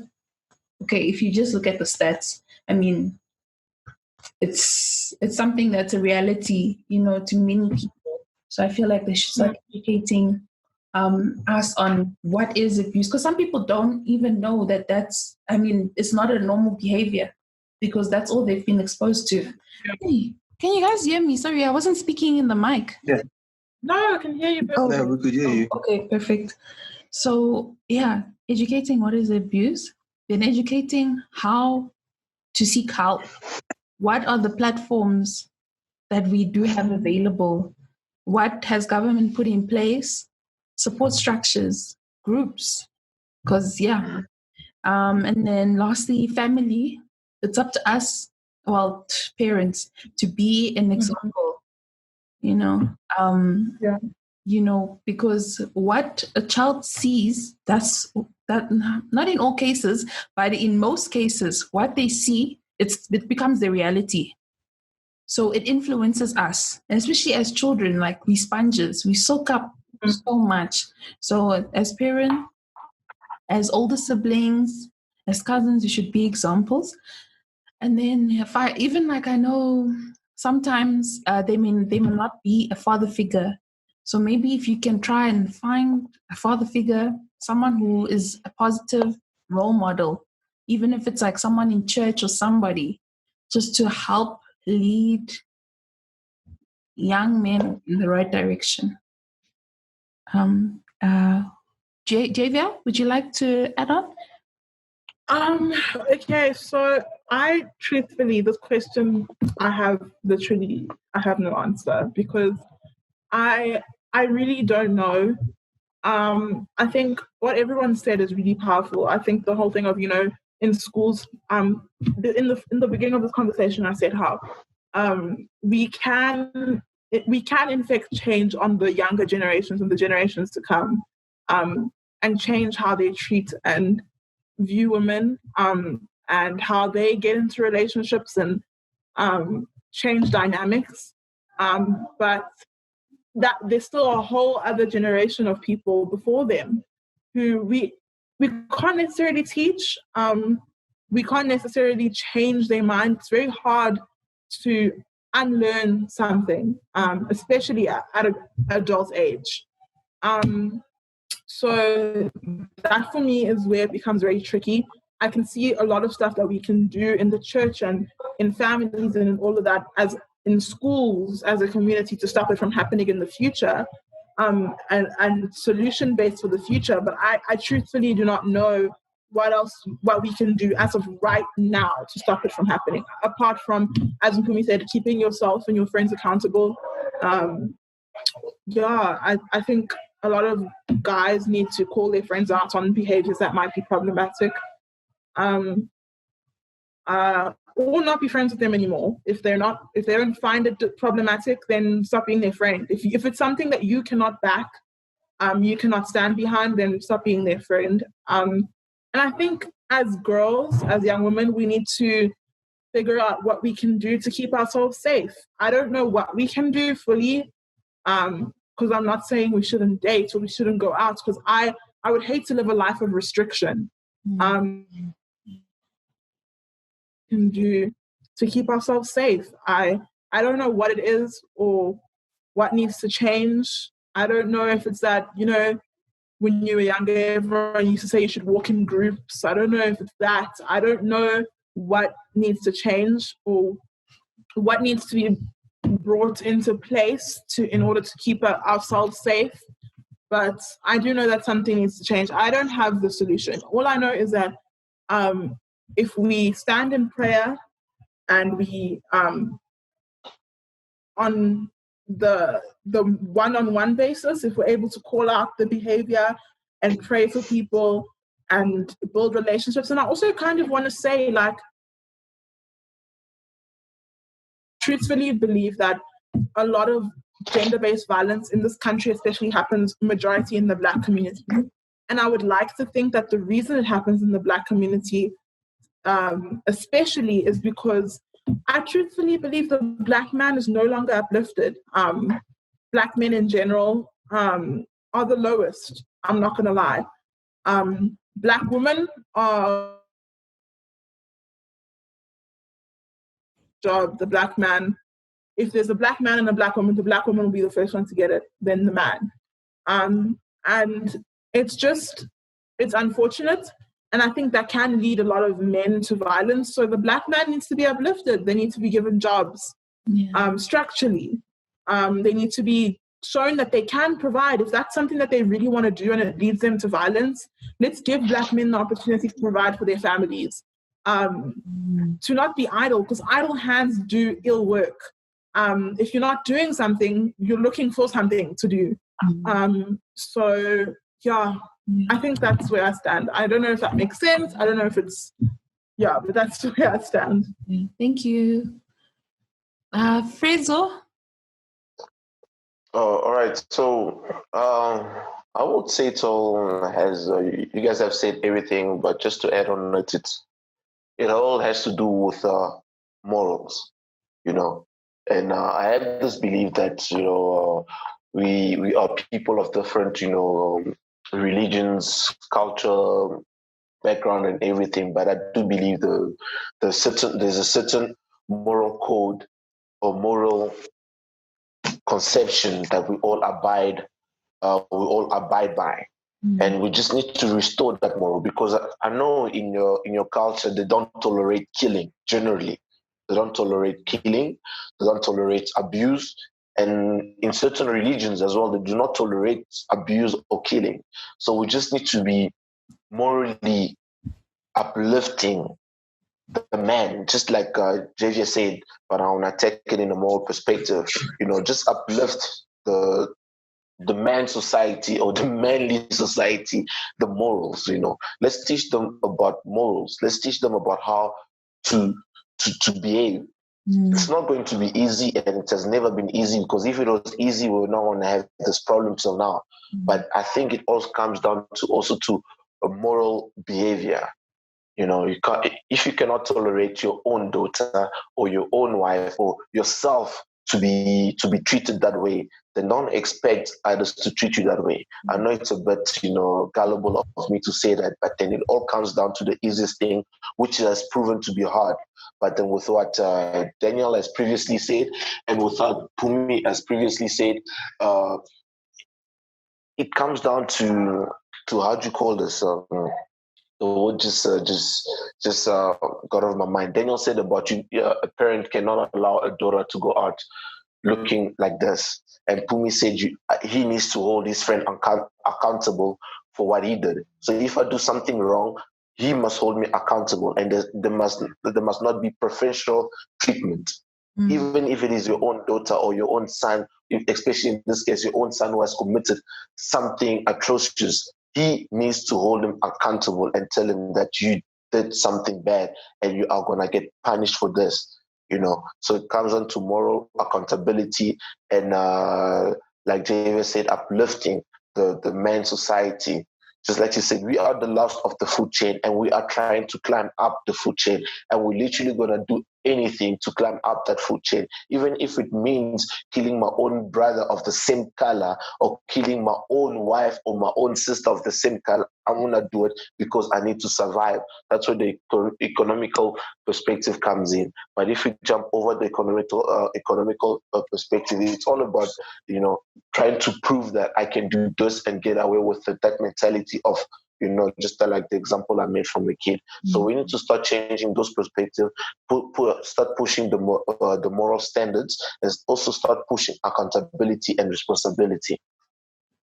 if you just look at the stats, I mean, it's something that's a reality, to many people. So I feel like they should start educating us on what is abuse, because some people don't even know that it's not a normal behavior, because that's all they've been exposed to. Hey, can you guys hear me? Sorry, I wasn't speaking in the mic. Yeah. No, I can hear you. Oh, we could hear you. Okay, perfect. So yeah, educating what is abuse, then educating how to seek help. What are the platforms that we do have available? What has government put in place? Support structures, groups, because and then lastly, family. It's up to us, parents, to be an example. Because what a child sees, that not in all cases, but in most cases, what they see, it becomes the reality. So it influences us, and especially as children, like we sponges, we soak up so much. So as parents, as older siblings, as cousins, you should be examples. And then I know sometimes they may not be a father figure. So maybe if you can try and find a father figure, someone who is a positive role model, even if it's like someone in church or somebody, just to help lead young men in the right direction. Javier, would you like to add on? Okay, so this question, I have no answer, because I really don't know. I think what everyone said is really powerful. I think the whole thing of, in schools, in the beginning of this conversation, I said how we can infect change on the younger generations and the generations to come, and change how they treat and view women, and how they get into relationships, and change dynamics. But that there's still a whole other generation of people before them who we can't necessarily teach. We can't necessarily change their mind. It's very hard to unlearn something, especially at an adult age. So that for me is where it becomes very tricky. I can see a lot of stuff that we can do in the church and in families and in all of that, as in schools, as a community, to stop it from happening in the future, and solution-based for the future. But I truthfully do not know what we can do as of right now to stop it from happening, apart from, as Mpumi said, keeping yourself and your friends accountable. I think a lot of guys need to call their friends out on behaviors that might be problematic, or not be friends with them anymore. If they don't find it problematic, then stop being their friend. If it's something that you cannot back, you cannot stand behind, then stop being their friend. And I think as girls, as young women, we need to figure out what we can do to keep ourselves safe. I don't know what we can do fully, because I'm not saying we shouldn't date or we shouldn't go out, because I would hate to live a life of restriction. Can do to keep ourselves safe. I don't know what it is or what needs to change. I don't know if it's that, when you were younger, everyone used to say you should walk in groups. I don't know if it's that. I don't know what needs to change or what needs to be brought into place in order to keep ourselves safe. But I do know that something needs to change. I don't have the solution. All I know is that if we stand in prayer and we on the one-on-one basis, if we're able to call out the behavior and pray for people and build relationships. And I also kind of want to say, truthfully believe that a lot of gender-based violence in this country especially happens majority in the Black community. And I would like to think that the reason it happens in the Black community especially is because I truthfully believe the Black man is no longer uplifted. Black men in general are the lowest. I'm not going to lie. Black women are job, the Black man. If there's a Black man and a Black woman, the Black woman will be the first one to get it, then the man. And it's unfortunate. And I think that can lead a lot of men to violence. So the Black man needs to be uplifted. They need to be given jobs structurally. They need to be shown that they can provide. If that's something that they really want to do and it leads them to violence, let's give Black men the opportunity to provide for their families. To not be idle, because idle hands do ill work. If you're not doing something, you're looking for something to do. I think that's where I stand. I don't know if that makes sense. I don't know if it's, but that's where I stand. Thank you. Fraser? All right. So I would say it all has, you guys have said everything, but just to add on it all has to do with morals, And I have this belief that, we are people of different, religions, culture, background, and everything. But I do believe there's a certain moral code or moral conception that we all abide by. And we just need to restore that moral, because I know in your culture they don't tolerate killing generally. They don't tolerate killing. They don't tolerate abuse. And in certain religions as well, they do not tolerate abuse or killing. So we just need to be morally uplifting the man, just like JJ said, but I want to take it in a moral perspective. Just uplift the man society or the manly society, the morals. Let's teach them about morals. Let's teach them about how to behave. It's not going to be easy, and it has never been easy, because if it was easy, we would not want to have this problem till now. But I think it also comes down to a moral behavior. You can't, if you cannot tolerate your own daughter or your own wife or yourself to be treated that way, then don't expect others to treat you that way. I know it's a bit, gullible of me to say that, but then it all comes down to the easiest thing, which has proven to be hard. But then with what Daniel has previously said, and with what Pumi has previously said, it comes down to how do you call this? The word just got off my mind. Daniel said about a parent cannot allow a daughter to go out looking like this. And Pumi said he needs to hold his friend accountable for what he did. So if I do something wrong, he must hold me accountable, and there must not be preferential treatment. Even if it is your own daughter or your own son, especially in this case, your own son who has committed something atrocious, he needs to hold him accountable and tell him that you did something bad and you are going to get punished for this, So it comes on to moral accountability and, like David said, uplifting the man society. Just like you said, we are the last of the food chain, and we are trying to climb up the food chain, and we're literally going to do anything to climb up that food chain, even if it means killing my own brother of the same color or killing my own wife or my own sister of the same color. I want to do it because I need to survive. That's where the economical perspective comes in. But if we jump over the economical perspective, it's all about, trying to prove that I can do this and get away with it. That mentality of, just like the example I made from the kid. So we need to start changing those perspectives, start pushing the moral standards, and also start pushing accountability and responsibility.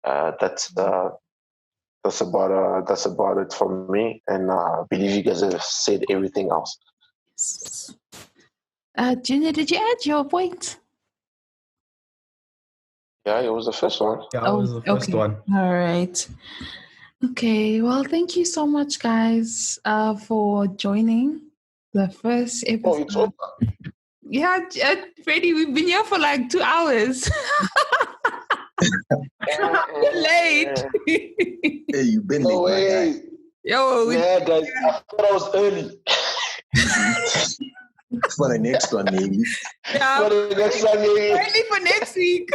That's about it for me, and I believe you guys have said everything else. Yes. Junior, did you add your point? Yeah, it was the first one. Yeah, it was the first one. All right. Okay, well, thank you so much, guys, for joining the first episode. Oh, it's over. Yeah, Freddie, we've been here for like 2 hours. You're late. Hey, you've been late, my guy. Yo, yeah, guys, I thought I was early. For the next one, maybe. Yeah, for the next one, maybe. only for next week.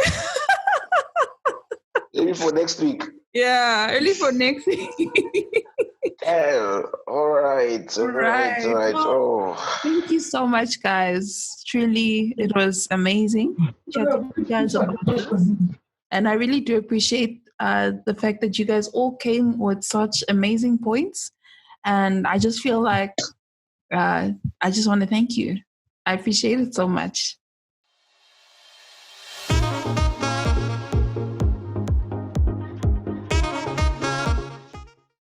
Maybe for next week. Yeah, early for next week. All right. Oh. Thank you so much, guys. Truly, it was amazing chatting with you guys about this. And I really do appreciate the fact that you guys all came with such amazing points. And I just feel like I just want to thank you. I appreciate it so much.